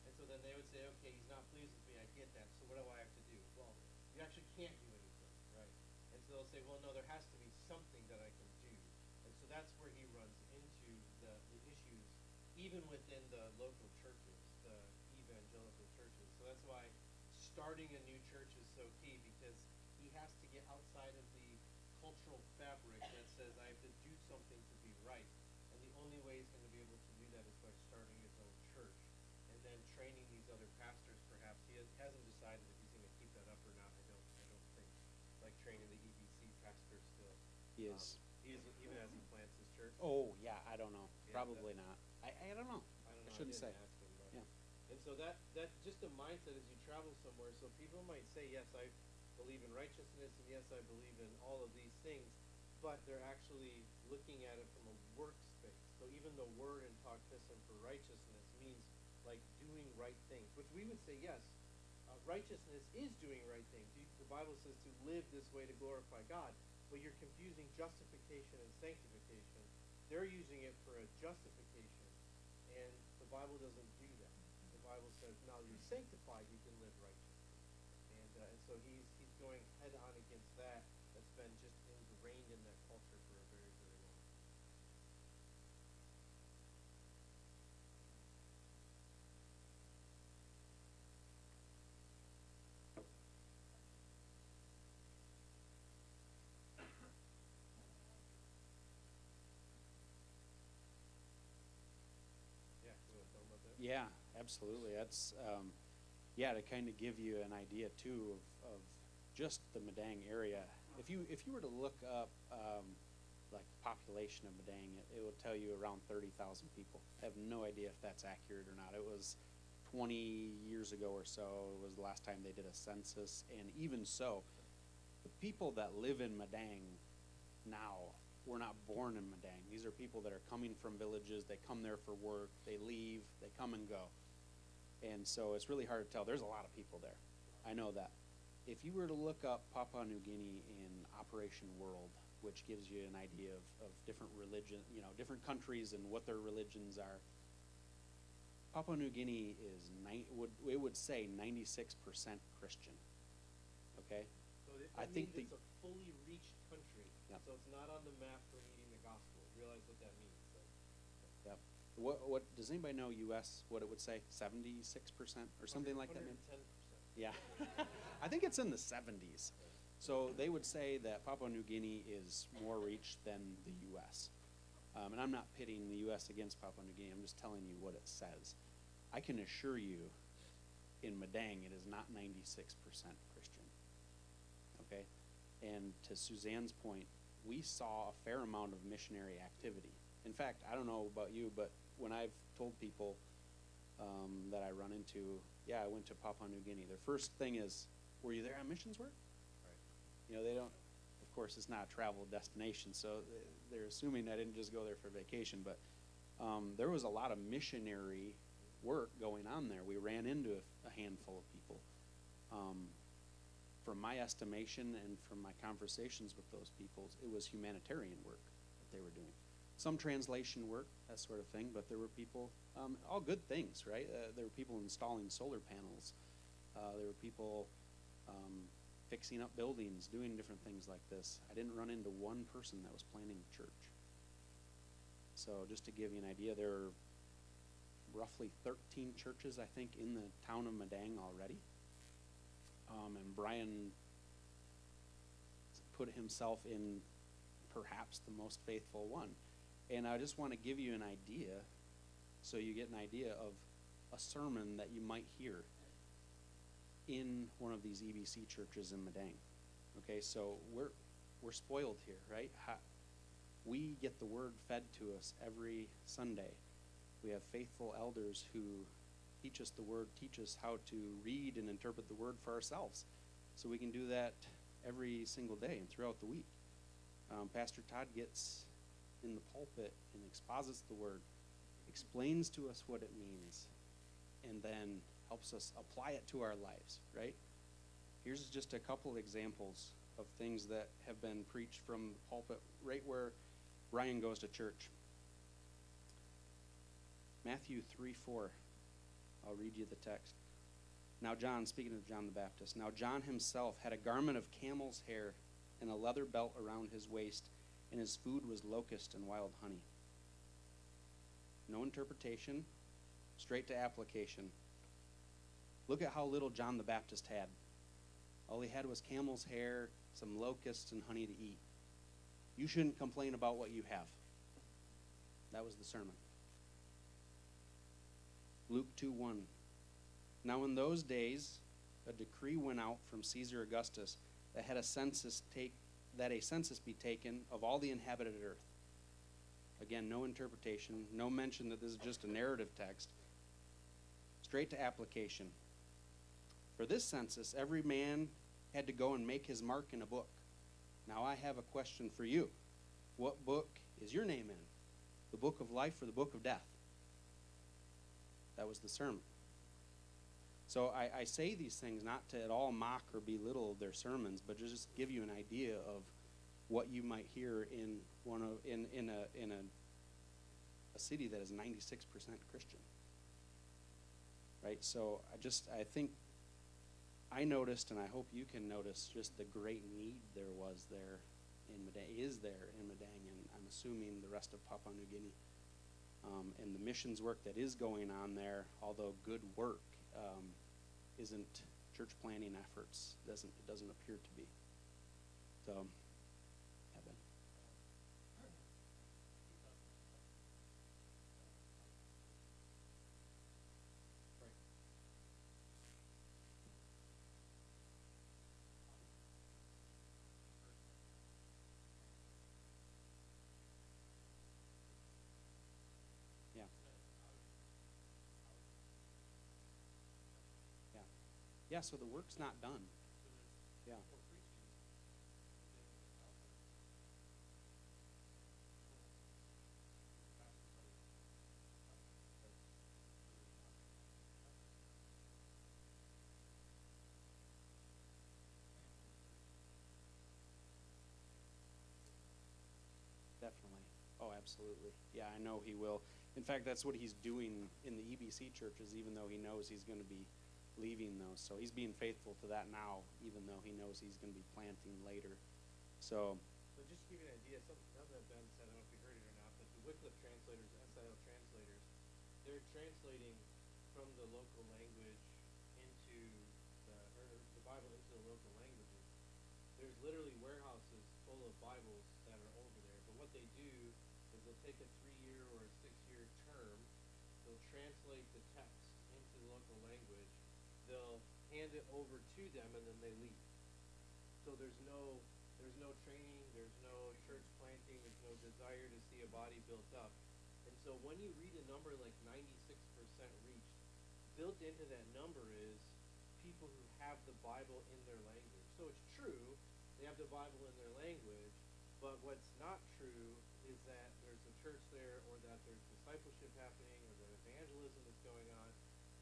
And so then they would say, okay, he's not pleased with me, I get that, so what do I have to do? Well, you actually can't do anything, right? And so they'll say, well, no, there has to be something that I can do. And so that's where he runs into the issues, even within the local churches, the evangelical churches. So that's why starting a new church is so key, because he has to get outside of the cultural fabric that says I have to do something to be right. And the only way he's going to be able to do that is by starting his own church and then training these other pastors. Perhaps he hasn't decided if he's going to keep that up or not. I don't think, like training the EBC pastor still. He is. Even as he plants his church. Oh, yeah, I don't know. Yeah, Probably not. I don't know. I don't know. I shouldn't say. Didn't ask him, but. Yeah. And so that just a mindset as you travel somewhere. So people might say, yes, I believe in righteousness, and yes, I believe in all of these things, but they're actually looking at it from a workspace. So even the word in Taughtism for righteousness means like doing right things, which we would say, yes, righteousness is doing right things. The Bible says to live this way to glorify God. but you're confusing justification and sanctification. They're using it for a justification, and the Bible doesn't do that. The Bible says, now you're sanctified, you can live righteously. And so he's going head on against that. That's been just ingrained in that culture for a very, very long time. Yeah, you want to talk about that? Yeah, absolutely. That's, yeah, to kind of give you an idea too of just the Madang area. If you were to look up like population of Madang, it will tell you around 30,000 people. I have no idea if that's accurate or not. It was 20 years ago or so was the last time they did a census, and even so, the people that live in Madang now were not born in Madang. These are people that are coming from villages. They come there for work. They leave. They come and go. And so it's really hard to tell. There's a lot of people there. I know that. If you were to look up Papua New Guinea in Operation World, which gives you an idea of different religion, different countries and what their religions are, Papua New Guinea is it would say 96% Christian. Okay. So that I think means it's a fully reached country. Yep. So it's not on the map for needing the gospel. Realize what that means. So. Yep. What does anybody know U.S. what it would say? 76% or something like that? Maybe? 110%. Yeah, I think it's in the 70s. So they would say that Papua New Guinea is more reached than the U.S. And I'm not pitting the U.S. against Papua New Guinea. I'm just telling you what it says. I can assure you, in Madang, it is not 96% Christian. Okay, and to Suzanne's point, we saw a fair amount of missionary activity. In fact, I don't know about you, but when I've told people that I run into, yeah, I went to Papua New Guinea, their first thing is, were you there on missions work? Right. They don't, of course, it's not a travel destination, so they're assuming I didn't just go there for vacation, but there was a lot of missionary work going on there. We ran into a handful of people. From my estimation and from my conversations with those people, it was humanitarian work that they were doing. Some translation work, that sort of thing, but there were people, all good things, right? There were people installing solar panels. There were people fixing up buildings, doing different things like this. I didn't run into one person that was planning a church. So just to give you an idea, there are roughly 13 churches, I think, in the town of Madang already. And Brian put himself in perhaps the most faithful one. And I just want to give you an idea, so you get an idea of a sermon that you might hear in one of these EBC churches in Madang. Okay, so we're spoiled here, right? We get the word fed to us every Sunday. We have faithful elders who teach us the word, teach us how to read and interpret the word for ourselves. So we can do that every single day and throughout the week. Pastor Todd gets in the pulpit and exposits the word, explains to us what it means, and then helps us apply it to our lives, right? Here's just a couple examples of things that have been preached from the pulpit right where Brian goes to church. Matthew 3:4. I'll read you the text. Now John, speaking of John the Baptist, now John himself had a garment of camel's hair and a leather belt around his waist, and his food was locust and wild honey. No interpretation, straight to application. Look at how little John the Baptist had. All he had was camel's hair, some locusts, and honey to eat. You shouldn't complain about what you have. That was the sermon. Luke 2:1. Now in those days, a decree went out from Caesar Augustus that had a census be taken of all the inhabited earth. Again, no interpretation, no mention that this is just a narrative text. Straight to application. For this census, every man had to go and make his mark in a book. Now I have a question for you. What book is your name in? The book of life or the book of death? That was the sermon. So I say these things not to at all mock or belittle their sermons, but just give you an idea of what you might hear in a city that is 96% Christian. Right? So I think I noticed, and I hope you can notice, just the great need there was there in Madang, is there in Madang, and I'm assuming the rest of Papua New Guinea. And the missions work that is going on there, although good work, isn't church planting efforts. It doesn't appear to be. So, yeah, Ben. Right. Yeah. Yeah. Yeah, so the work's not done. Yeah. Definitely. Oh, absolutely. Yeah, I know he will. In fact, that's what he's doing in the EBC churches, even though he knows he's going to be leaving those. So he's being faithful to that now, even though he knows he's going to be planting later. So, So just to give you an idea, something that Ben said, I don't know if you heard it or not, but the Wycliffe translators, SIL translators, they're translating from the local language into the Bible into the local languages. There's literally warehouses full of Bibles that are over there, but what they do is they'll take a 3-year or a 6-year term, they'll translate the text into the local language, they'll hand it over to them, and then they leave. So there's no training, there's no church planting, there's no desire to see a body built up. And so when you read a number like 96% reached, built into that number is people who have the Bible in their language. So it's true, they have the Bible in their language, but what's not true is that there's a church there, or that there's discipleship happening, or that evangelism is going on.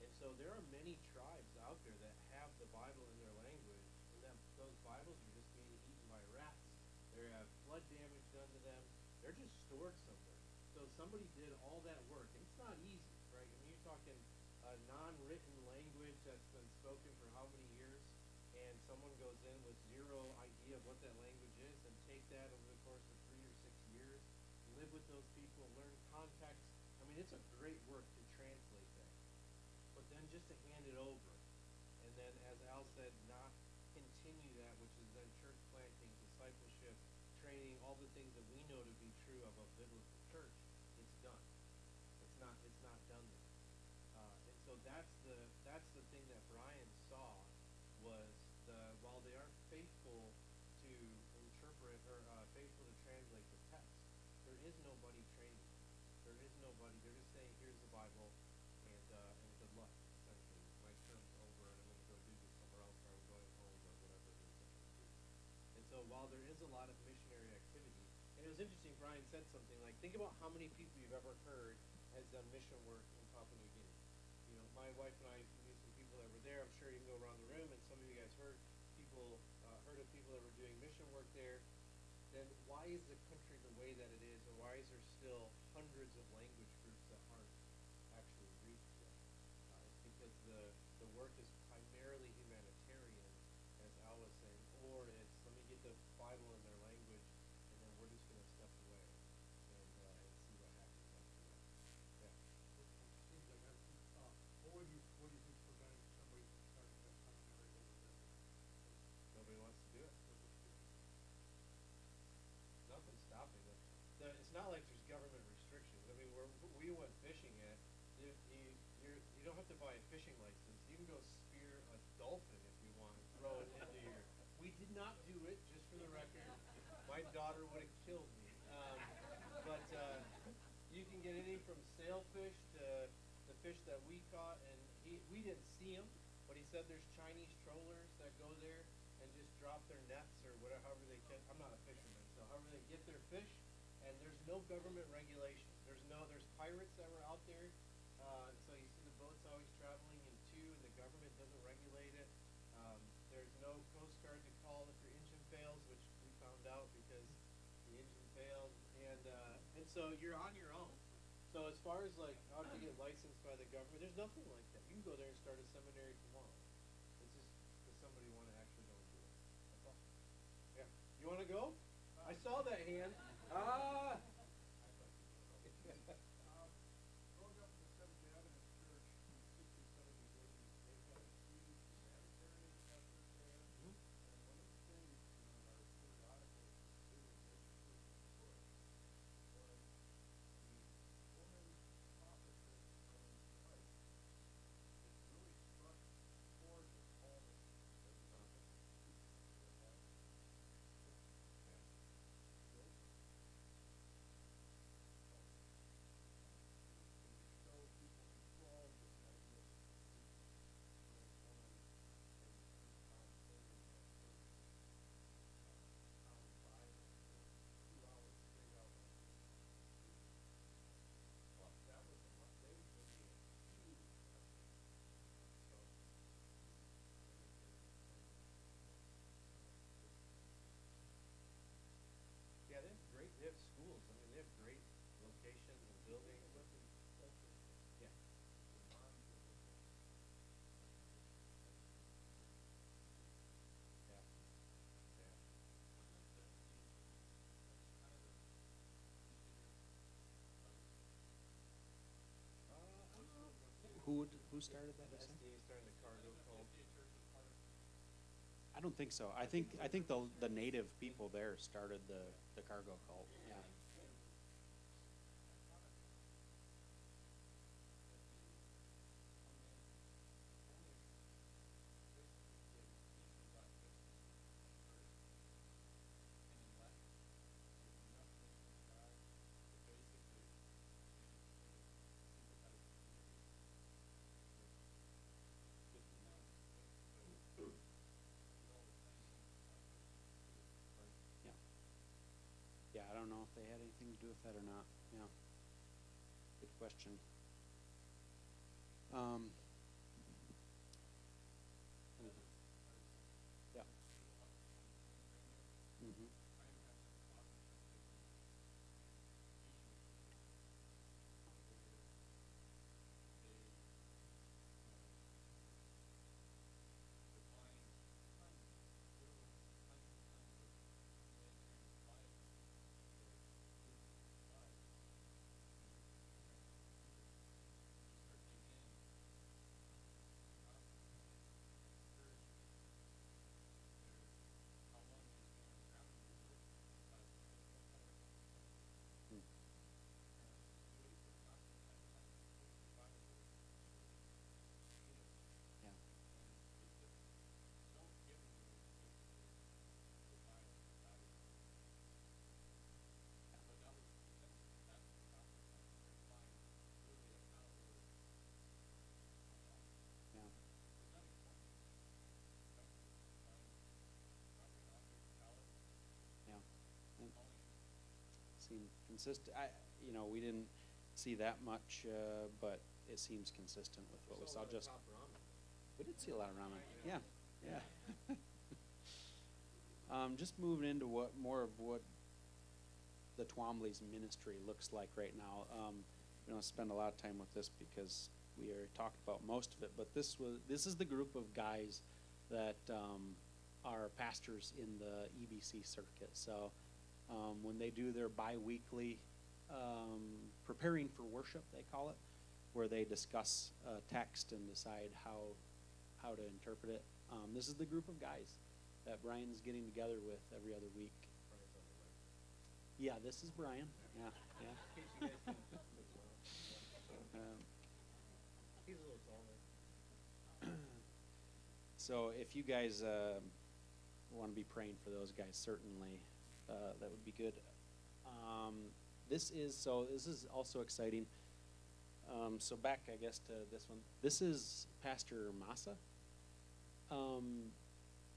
And so there are many tribes out there that have the Bible in their language, and that those Bibles are just being eaten by rats. They have flood damage done to them. They're just stored somewhere. So somebody did all that work, and it's not easy, right? I mean, you're talking a non-written language that's been spoken for how many years, and someone goes in with zero idea of what that language is, and take that over the course of 3 or 6 years, live with those people, learn context. I mean, it's a great work to translate that. But then just to hand it over, and then, as Al said, not continue that, which is then church planting, discipleship, training, all the things that we know to be true of a biblical church, it's done. It's not done there. And so that's the thing that Brian saw, was while they aren't faithful to interpret, or faithful to translate the text, there is nobody training them. There is nobody. They're just saying, here's the Bible, and good luck, essentially. My term's over, and I'm going to go do this somewhere else, or I'm going home, or whatever it is that they do. And so while there is a lot of missionary activity, and it was interesting, Brian said something like, think about how many people you've ever heard has done mission work in Papua New Guinea. You know, my wife and I knew some people that were there. I'm sure you can go around the room, and some of you guys heard of people that were doing mission work there. Then why is the country the way that it is, and why is there still hundreds of language groups that aren't actually reached yet? It's because the work is primarily humanitarian, as Al was saying, or it's, let me get the Bible in their language, and then we're just going to step away and see what happens after that. Yeah. Seems like what would you think preventing somebody from starting that seminary over there? Nobody wants to do it. Nothing's stopping them. It's not like there's government restrictions. I mean, we went fishing at, you don't have to buy a fishing license. You can go spear a dolphin if you want, and throw it into your. We did not do it, just for the record. My daughter would have killed me. But you can get anything from sailfish to the fish that we caught, and we didn't see them, but he said there's Chinese trollers that go there and just drop their nets, or whatever, however they catch. I'm not a fisherman, so however they get their fish, and there's no government regulation. There's pirates that were out there, so you see the boats always traveling in two, and the government doesn't regulate it. There's no Coast Guard to call if your engine fails, which we found out because failed, and so you're on your own. So as far as like how to get licensed by the government, there's nothing like that. You can go there and start a seminary tomorrow. It's just, does somebody wanna actually go and do it? That's all. Yeah, you wanna go? I saw that hand. Ah. Growing up in the Seventh Adventist Church in the sixties, seventies, eighties, they had a huge humanitarian effort there. Mhm. And one of the things in our periodicals that we did as a personal push was the woman prophetess Ellen White that really struck a chord with all the people that have children. Show people enthralled with the idea that this little woman in town building that church found Bible for 2 hours straight out on the street. Well, that was a lot. They made a huge effort. So, Yeah, they have great, they have schools, I mean, they have great locations and buildings. Yeah. Yeah. Yeah. Who started that? you said? SDA starting the cargo cult. I don't think so. I think the native people there started the cargo cult. Yeah. Yeah. Yeah, I don't know if they had anything to do with that or not. Yeah. Good question. Um, yeah. Mm-hmm. Mm. Yeah. Yeah. Yeah. And seemed consistent. We didn't see that much, but it seems consistent with what we saw. Just Top ramen. we did see a lot of ramen. Yeah. Yeah. Just moving into what the Twombly's ministry looks like right now. We don't spend a lot of time with this because we already talked about most of it, but this is the group of guys that are pastors in the EBC circuit. So when they do their bi-weekly preparing for worship, they call it, where they discuss text and decide how to interpret it. This is the group of guys that Brian's getting together with every other week. Yeah, this is Brian. Yeah, yeah. In case you guys can. He's a little taller. So if you guys want to be praying for those guys, certainly that would be good. This is also exciting. So back, I guess, to this one. This is Pastor Massa.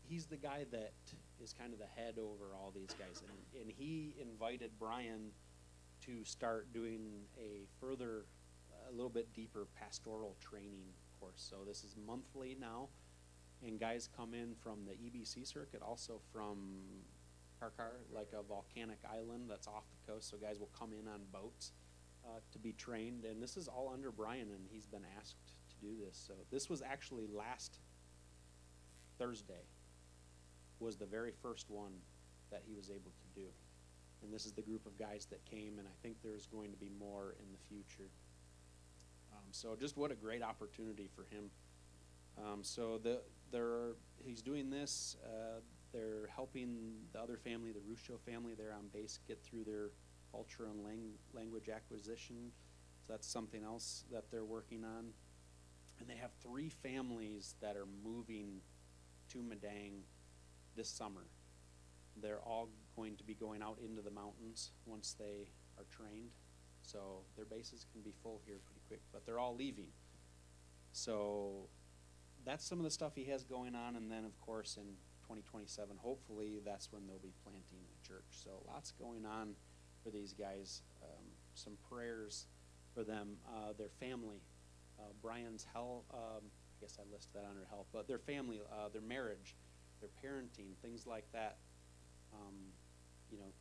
He's the guy that is kind of the head over all these guys, and he invited Brian to start doing a little bit deeper pastoral training course. So this is monthly now, and guys come in from the EBC circuit, also from Karkar, like a volcanic island that's off the coast. So guys will come in on boats to be trained, and this is all under Brian, and he's been asked to do this. So this was actually last Thursday was the very first one that he was able to do. And this is the group of guys that came, and I think there's going to be more in the future. So just what a great opportunity for him. So he's doing this. They're helping the other family, the Ruscio family there on base, get through their culture and language acquisition. So that's something else that they're working on. And they have 3 families that are moving to Madang this summer. They're all going to be going out into the mountains once they are trained. So their bases can be full here pretty quick, but they're all leaving. So that's some of the stuff he has going on. And then, of course, in 2027, hopefully that's when they'll be planting a church. So lots going on for these guys. Some prayers for them, their family, Brian's health. I guess I listed that under health, but their family, their marriage, their parenting, things like that. You know,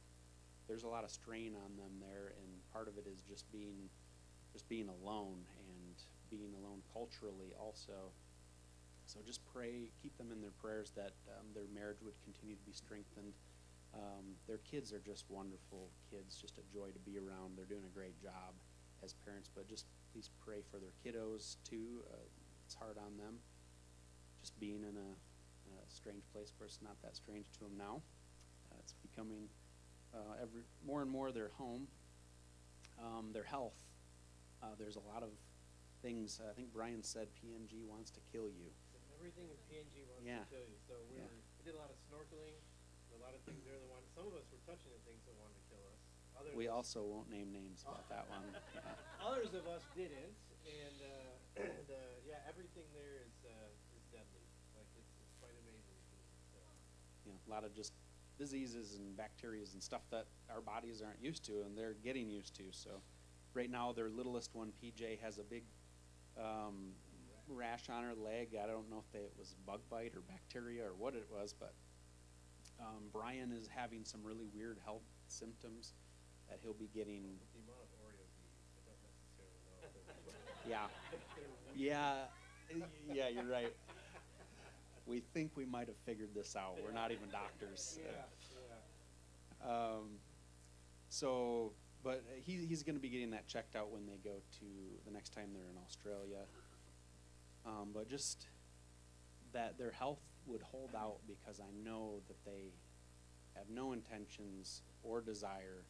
there's a lot of strain on them there, and part of it is just being alone and being alone culturally also. So just pray, keep them in their prayers that their marriage would continue to be strengthened. Their kids are just wonderful kids, just a joy to be around. They're doing a great job as parents, but just please pray for their kiddos too. It's hard on them, just being in a strange place. Of course, not that strange to them now. It's becoming more and more their home. Their health. There's a lot of things. I think Brian said PNG wants to kill you. Everything in PNG wants Yeah. to kill you. So we did a lot of snorkeling, a lot of things there that wanted. Some of us were touching the things that wanted to kill us. Others We also won't name names about that one. Yeah. Others of us didn't, and everything there is deadly. Like it's quite amazing. So. You know, a lot of just diseases and bacteria and stuff that our bodies aren't used to, and they're getting used to. So right now, their littlest one, PJ, has a big rash on her leg. I don't know if it was bug bite or bacteria or what it was, but Brian is having some really weird health symptoms that he'll be getting. The amount of Oreos he eats, I don't necessarily know. Yeah, you're right. We think we might have figured this out. We're not even doctors. But he's going to be getting that checked out when they go to the next time they're in Australia. But just that their health would hold out, because I know that they have no intentions or desire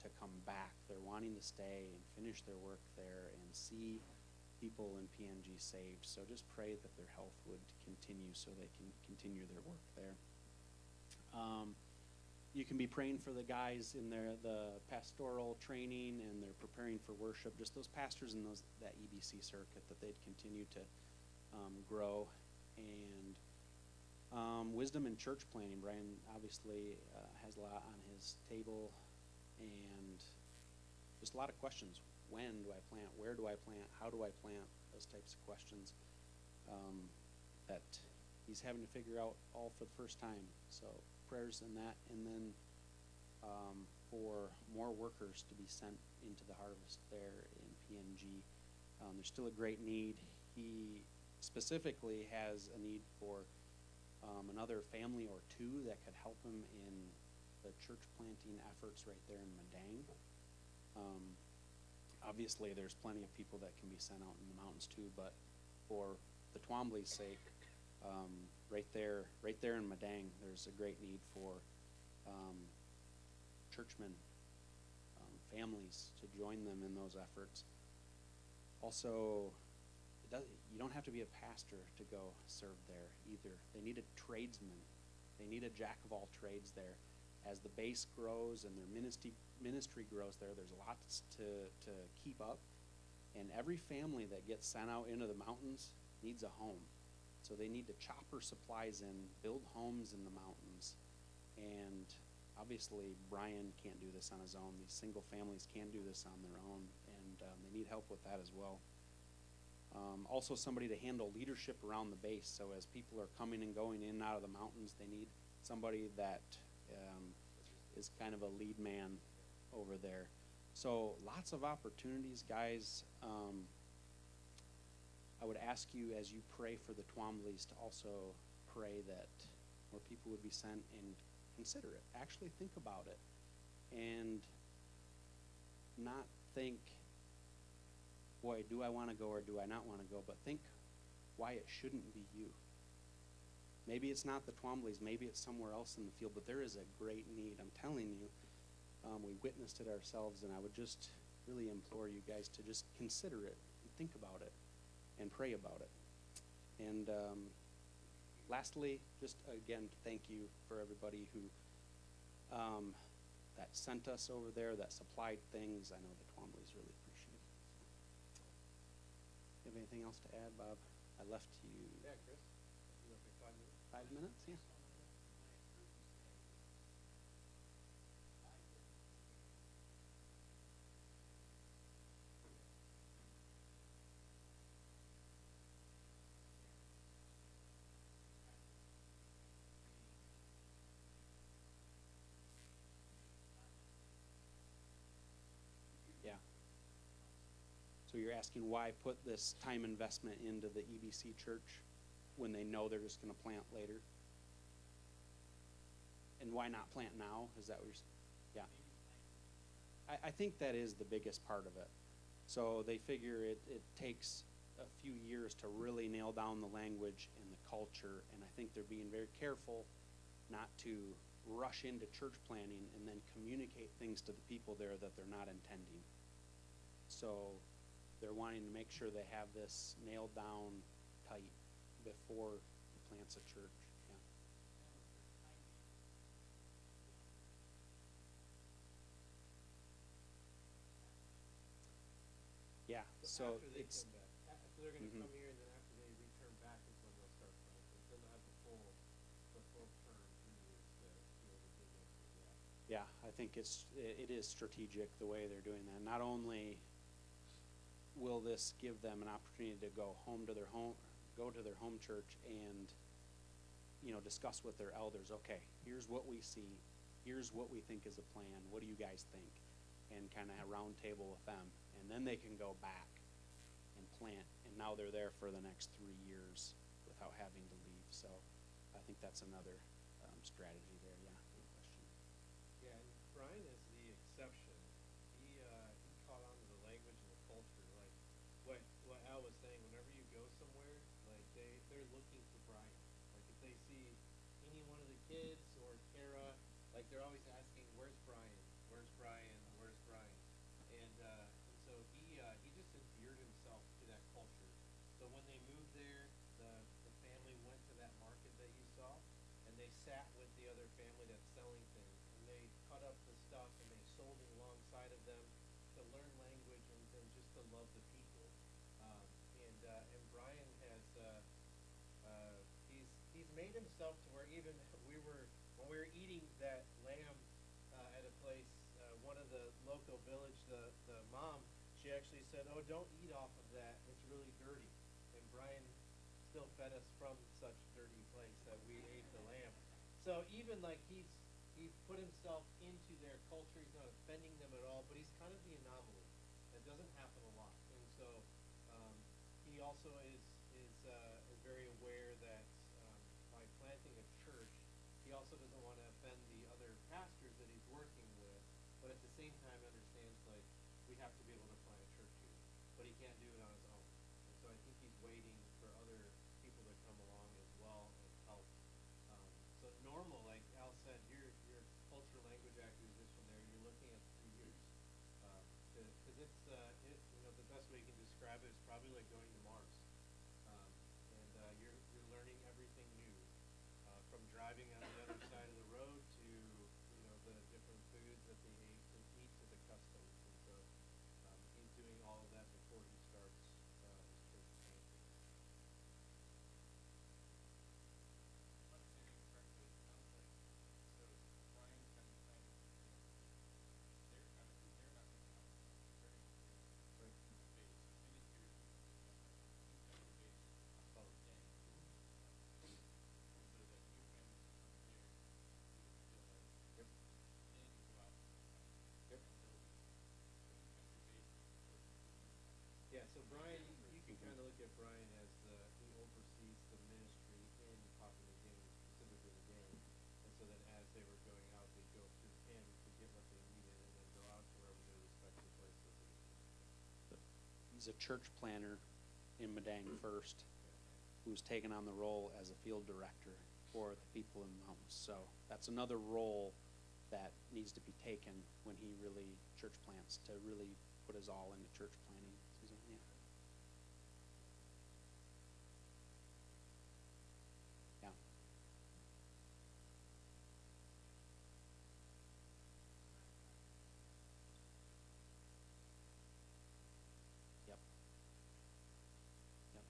to come back. They're wanting to stay and finish their work there and see people in PNG saved. So just pray that their health would continue so they can continue their work there. You can be praying for the guys in the pastoral training, and they're preparing for worship. Just those pastors in that EBC circuit, that they'd continue to grow. And wisdom in church planning. Brian obviously has a lot on his table, and just a lot of questions. When do I plant? Where do I plant? How do I plant? Those types of questions that he's having to figure out all for the first time. So prayers in that, and then for more workers to be sent into the harvest there in PNG. There's still a great need. He specifically has a need for another family or 2 that could help him in the church planting efforts right there in Madang. Obviously, there's plenty of people that can be sent out in the mountains too, but for the Twombly's sake, right there in Madang, there's a great need for churchmen, families to join them in those efforts. Also, you don't have to be a pastor to go serve there either. They need a tradesman. They need a jack of all trades there. As the base grows and their ministry grows there, there's lots to keep up. And every family that gets sent out into the mountains needs a home. So they need to chopper supplies in, build homes in the mountains. And obviously, Brian can't do this on his own. These single families can't do this on their own, and they need help with that as well. Also, somebody to handle leadership around the base. So as people are coming and going in and out of the mountains, they need somebody that is kind of a lead man over there. So lots of opportunities, guys. I would ask you as you pray for the Twombleys to also pray that more people would be sent and consider it. Actually think about it and not think, boy, do I want to go or do I not want to go, but think why it shouldn't be you. Maybe it's not the Twombleys, maybe it's somewhere else in the field, but there is a great need. I'm telling you, we witnessed it ourselves, and I would just really implore you guys to just consider it and think about it and pray about it. And lastly, just again, thank you for everybody who that sent us over there, that supplied things. I know the Twombleys really appreciate it. You have anything else to add, Bob? I left you Yeah, Chris, you want to take 5 minutes? 5 minutes, yeah. Yeah. So you're asking why put this time investment into the EBC church when they know they're just going to plant later? And why not plant now? Is that what you're saying? Yeah. I think that is the biggest part of it. So they figure it takes a few years to really nail down the language and the culture, and I think they're being very careful not to rush into church planting and then communicate things to the people there that they're not intending. So they're wanting to make sure they have this nailed down tight before he plants a church. Yeah. Yeah. So after they it's come back, after they're going to Mhm. come here, and then after they return back is when they'll start planting. Then they'll have the full term 3 years to be able to dig into. Yeah. yeah, I think it is strategic the way they're doing that. Not only will this give them an opportunity to go to their home church and discuss with their elders, okay, here's what we see, here's what we think is a plan, what do you guys think, and kind of a round table with them, and then they can go back and plant, and now they're there for the next 3 years without having to leave. So I think that's another strategy there. Yeah, good question. Yeah, and Brian is the exception. He caught on to the language and the culture. Like what Al was saying, whenever you go somewhere, like they're looking for Brian. Like if they see any one of the kids or Kara, like they're always asking, "Where's Brian? Where's Brian? Where's Brian?" And so he just endeared himself to that culture. So when they moved there, the family went to that market that you saw, and they sat with the other family that's selling things, and they cut up the stuff and they sold it alongside of them to learn language and just to love the people. And Brian has he's made himself to where even when we were eating that lamb at a place, one of the local village, the mom, she actually said, "Oh, don't eat off of that. It's really dirty." And Brian still fed us from such dirty place that we ate the lamb. So even like he's put himself into their culture. He's not offending them at all, but he's kind of the anomaly. That doesn't happen a lot. And so he also is very aware that by planting a church, he also doesn't want to offend the other pastors that he's working with, but at the same time understands like we have to be able to plant a church here, but he can't do it on his own. And so I think he's waiting for other people to come along as well and help. So normal, like Al said, your culture language acquisition there, you're looking at 3 years, because the best way you can describe it is probably like going to Mars, and you're learning everything new, from driving on the other side of the road to the different foods that they eat to the customs, and so he's doing all of that before he starts his church planting. Understanding it correctly, it sounds like so Brian's kind of planning they're not moving out starting Right. base. And it's your he's kind of the base Oh. staying. So that new families come there to fill in. Yep. And he's a church planner in Medang first, who's taken on the role as a field director for the people in the mountains. So that's another role that needs to be taken when he really church plants, to really put his all into church planning. Suzanne, yeah. Yeah. Yep. Yep.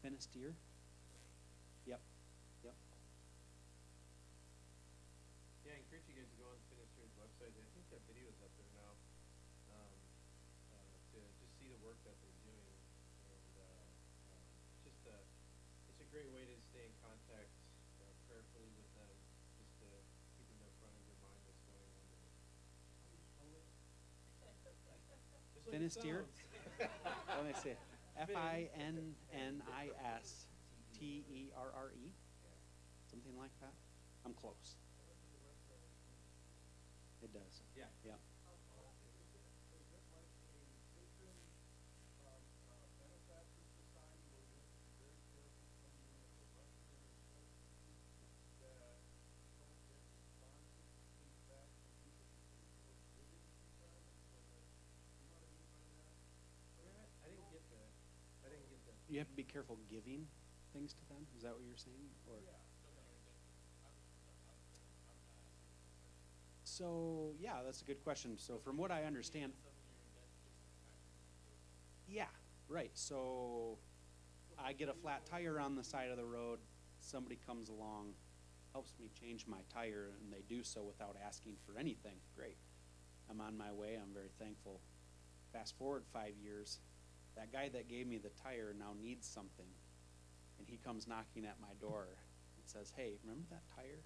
Finisterre? Yep. Yep. Yeah, I encourage you guys to go on Finisterre's website. I think that video is up there now, to just see the work that they're doing. And it's just it's a great way to stay in contact prayerfully with them, just to keep in the front of your mind what's going on there. How do you spell it? Just like it Finisterre? sounds. Let me see. Finnisterre, something like that. I'm close. I went to the website. It does. Yeah. Yeah. Is it like a patron benefactor society where you have to be very careful coming in at the last minute that you don't get responsive feedback from people because you're giving to them, and so that, you know what I mean by that? Yeah, I didn't get that. I didn't get that. You have to be careful giving things to them. Is that what you're saying? Or Yeah. so yeah, that's a good question. So from what I understand, yeah, right. So I get a flat tire on the side of the road. Somebody comes along, helps me change my tire, and they do so without asking for anything. Great. I'm on my way. I'm very thankful. Fast forward 5 years, that guy that gave me the tire now needs something, and he comes knocking at my door and says, "Hey, remember that tire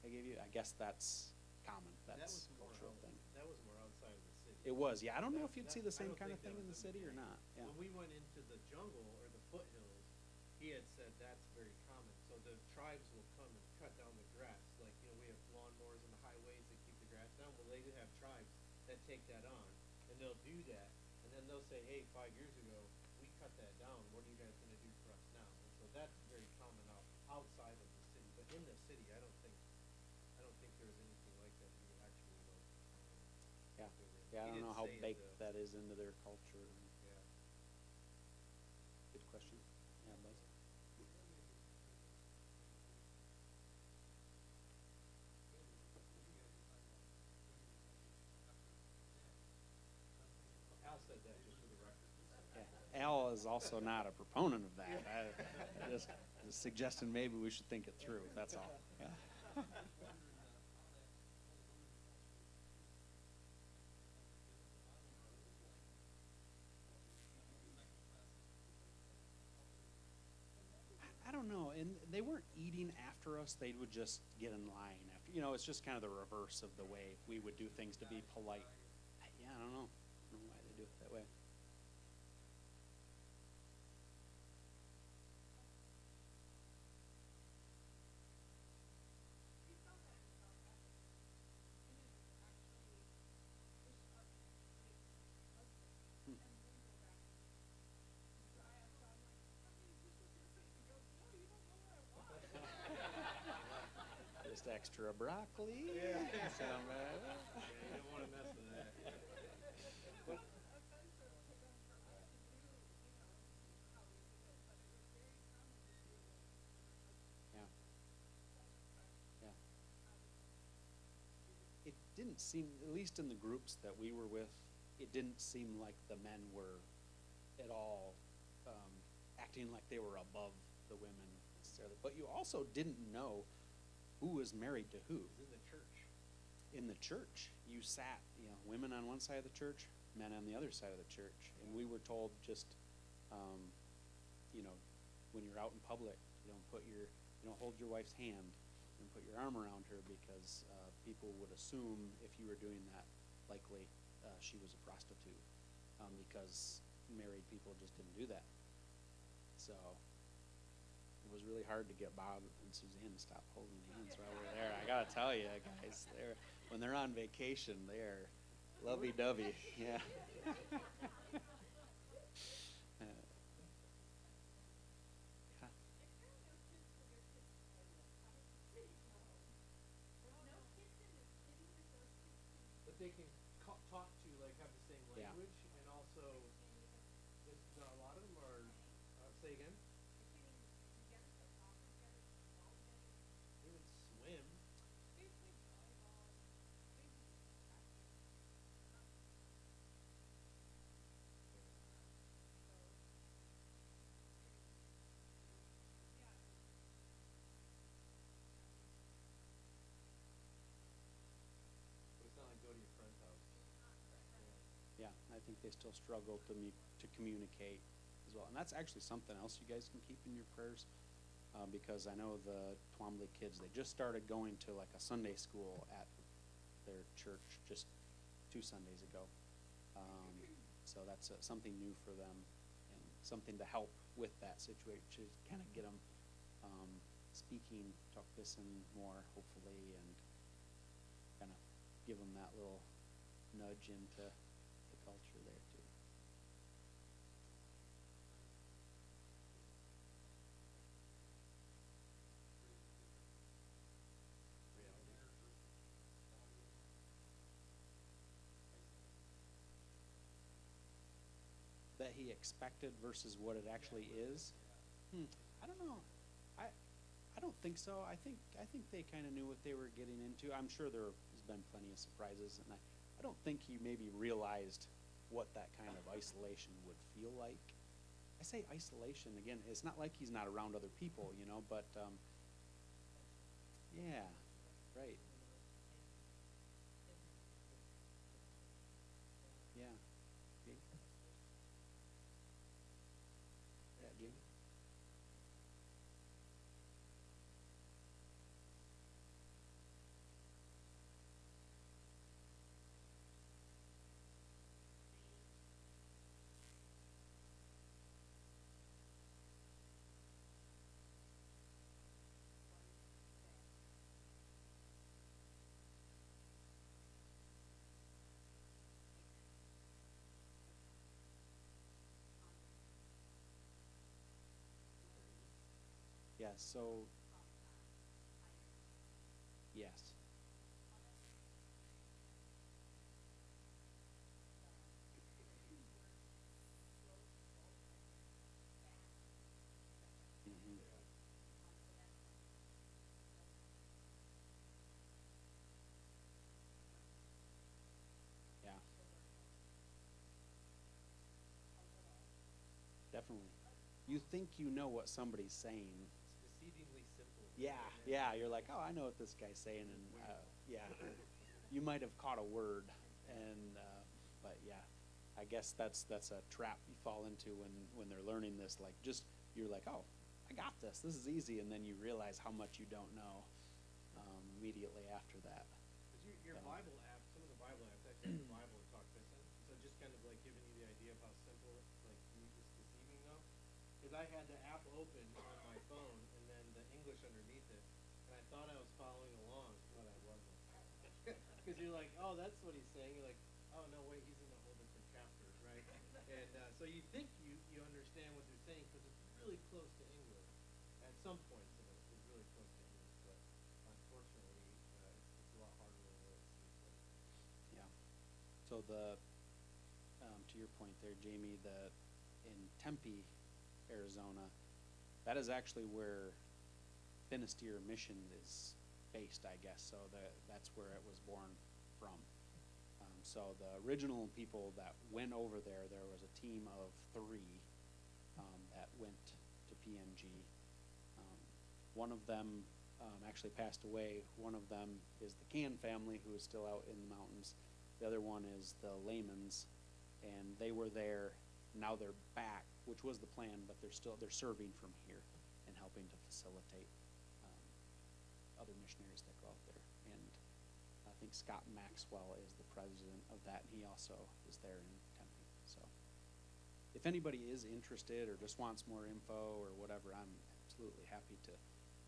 I gave you?" I guess that's common. That's a cultural thing. That was more outside of the city. It was, yeah. I don't know if you'd That- see the I same don't kind of think thing that in the was city or not. Yeah. When we went into the jungle or the foothills, he had said that's very common. So the tribes will come and cut down the grass. Like, we have lawnmowers on the highways that keep the grass down. Well, they do have tribes that take that on, and they'll do that. And then they'll say, hey, 5 years ago, we cut that down. What are you guys going to do for us now? And so that's very common outside of the city. But in the city, I don't think there was anything like that you actually Yeah. doing it. Yeah, I He don't know didn't how say it, baked though. that is into their culture. Yeah. Good question. Yeah, Buzz. Al said that just for the record. Yeah. Al is also not a proponent of that. I just suggesting maybe we should think it through. That's all. Yeah. I don't know, and they weren't eating after us. They would just get in line after. It's just kind of the reverse of the way we would do things to be polite. Yeah, I don't know. I don't know why they do it that way. Just extra broccoli. Yeah. Sound bad. Yeah, you don't want to mess with that. Yeah. Yeah. It didn't seem, at least in the groups that we were with, it didn't seem like the men were at all acting like they were above the women necessarily. But you also didn't know who was married to who. It's in the church. In the church, you sat, women on one side of the church, men on the other side of the church. And we were told just, when you're out in public, hold your wife's hand and put your arm around her, because people would assume if you were doing that, likely she was a prostitute, because married people just didn't do that. So it was really hard to get Bob and Suzanne to stop holding hands while we're there. I gotta tell you, guys, when they're on vacation, they're Lovey-dovey, yeah. Uh, yeah. But they can talk to, like, have the same Yeah. language, and also, there's not a lot of them are, say again? They would swim. But it's not like go to your friend's house. Yeah, I think they still struggle to communicate as well. And that's actually something else you guys can keep in your prayers, because I know the Twombly kids, they just started going to like a Sunday school at their church just 2 Sundays ago. So that's something new for them and something to help with that situation, to kind of get them speaking Tok-Pisin more, hopefully, and kind of give them that little nudge into the culture there too. That he expected versus what it actually is. I don't know. I don't think so. I think they kind of knew what they were getting into. I'm sure there has been plenty of surprises, and I don't think he maybe realized what that kind of isolation would feel like. I say isolation again. It's not like he's not around other people, you know, but yeah, right. Yeah. Okay. Yeah, Jamie? Yeah, so, yes. Hmm. Yeah, definitely. You think you know what somebody's saying. It's deceivingly simple. Yeah, yeah, you're like, oh, I know what this guy's saying, and, yeah, you might have caught a word, and, but yeah, I guess that's a trap you fall into when they're learning this, like, just, you're like, oh, I got this is easy, and then you realize how much you don't know, immediately after that. Cause your Yeah. Bible app, some of the Bible apps actually have the Bible and Tok-Pisin, so just kind of like giving you the idea of how simple, like, it's deceiving though. Cause I had the app open on my phone and then the English underneath it, and I thought I was following along, but I wasn't. Cause you're like, oh, that's what he's saying, you're like, oh, no, wait, he's in a whole different chapter, right? And, so you think you understand what they're saying, cause it's really close to English. At some points of it is really close to English, but unfortunately, it's a lot harder than what it seems like. Yeah. So to your point there, Jamie, in Tempe, Arizona, that is actually where Finisterre Mission is based, I guess. So that's where it was born from. So the original people that went over there was a team of 3 that went to PMG. One of them actually passed away. One of them is the Can family, who is still out in the mountains. The other one is the Layman's, and they were there. Now they're back, which was the plan, but they're serving from here and helping to facilitate other missionaries that go out there. And I think Scott Maxwell is the president of that, and he also is there in Tempe. So if anybody is interested or just wants more info or whatever, I'm absolutely happy to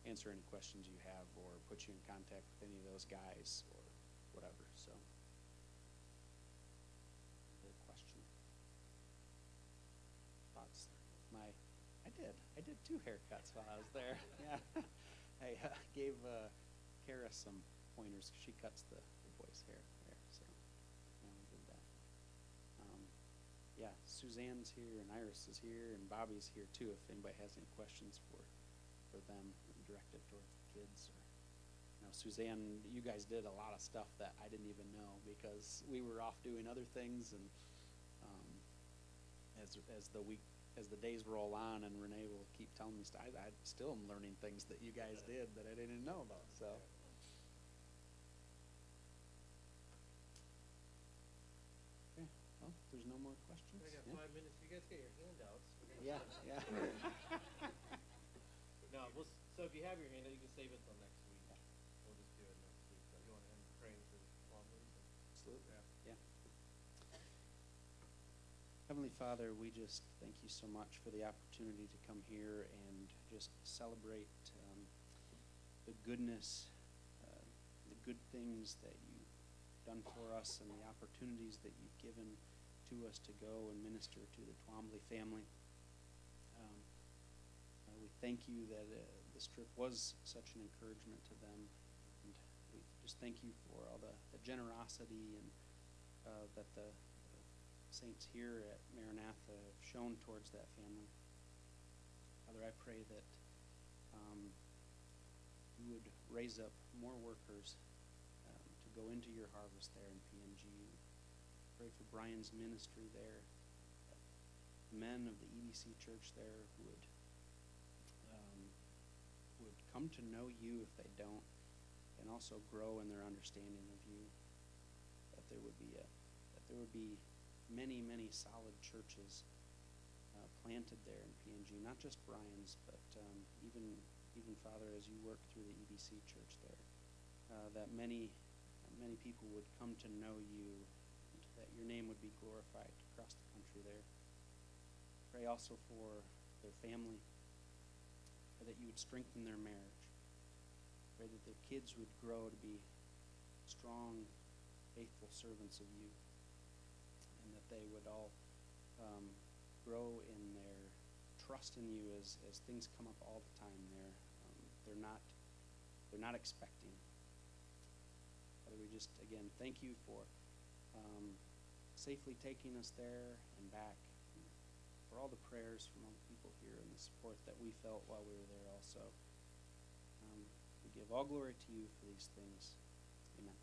answer any questions you have or put you in contact with any of those guys or whatever. So did. I did 2 haircuts while I was there. Yeah. I gave Kara some pointers. She cuts the boys' hair there, so yeah, we did that. Yeah, Suzanne's here, and Iris is here, and Bobby's here too. If anybody has any questions for them, directed towards the kids. Or, Suzanne, you guys did a lot of stuff that I didn't even know because we were off doing other things, and as the days roll on, and Renee will keep telling me stuff, I still am learning things that you guys did that I didn't know about. So. Okay. Well, if there's no more questions. I got Yeah. 5 minutes. You guys get your handouts. Yeah. Yeah. No, so if you have your handout, you can save it till next week. Yeah. We'll just do it next week. But you want to end praying for Plumleys? Absolutely. Yeah. Yeah. Heavenly Father, we just thank you so much for the opportunity to come here and just celebrate the goodness, the good things that you've done for us, and the opportunities that you've given to us to go and minister to the Twombly family. We thank you that this trip was such an encouragement to them, and we just thank you for all the generosity and that the saints here at Maranatha have shown towards that family. Father, I pray that you would raise up more workers to go into your harvest there in PNG. Pray for Brian's ministry there, the men of the EDC church there who would come to know you if they don't, and also grow in their understanding of you. That there would be many, many solid churches planted there in PNG, not just Brian's, but even Father, as you work through the EBC church there, that many people would come to know you, and that your name would be glorified across the country there. Pray also for their family, that you would strengthen their marriage. Pray that their kids would grow to be strong, faithful servants of you, and that they would all grow in their trust in you as things come up all the time there. They're not expecting. Father, we just again thank you for safely taking us there and back, and for all the prayers from all the people here and the support that we felt while we were there also. We give all glory to you for these things. Amen.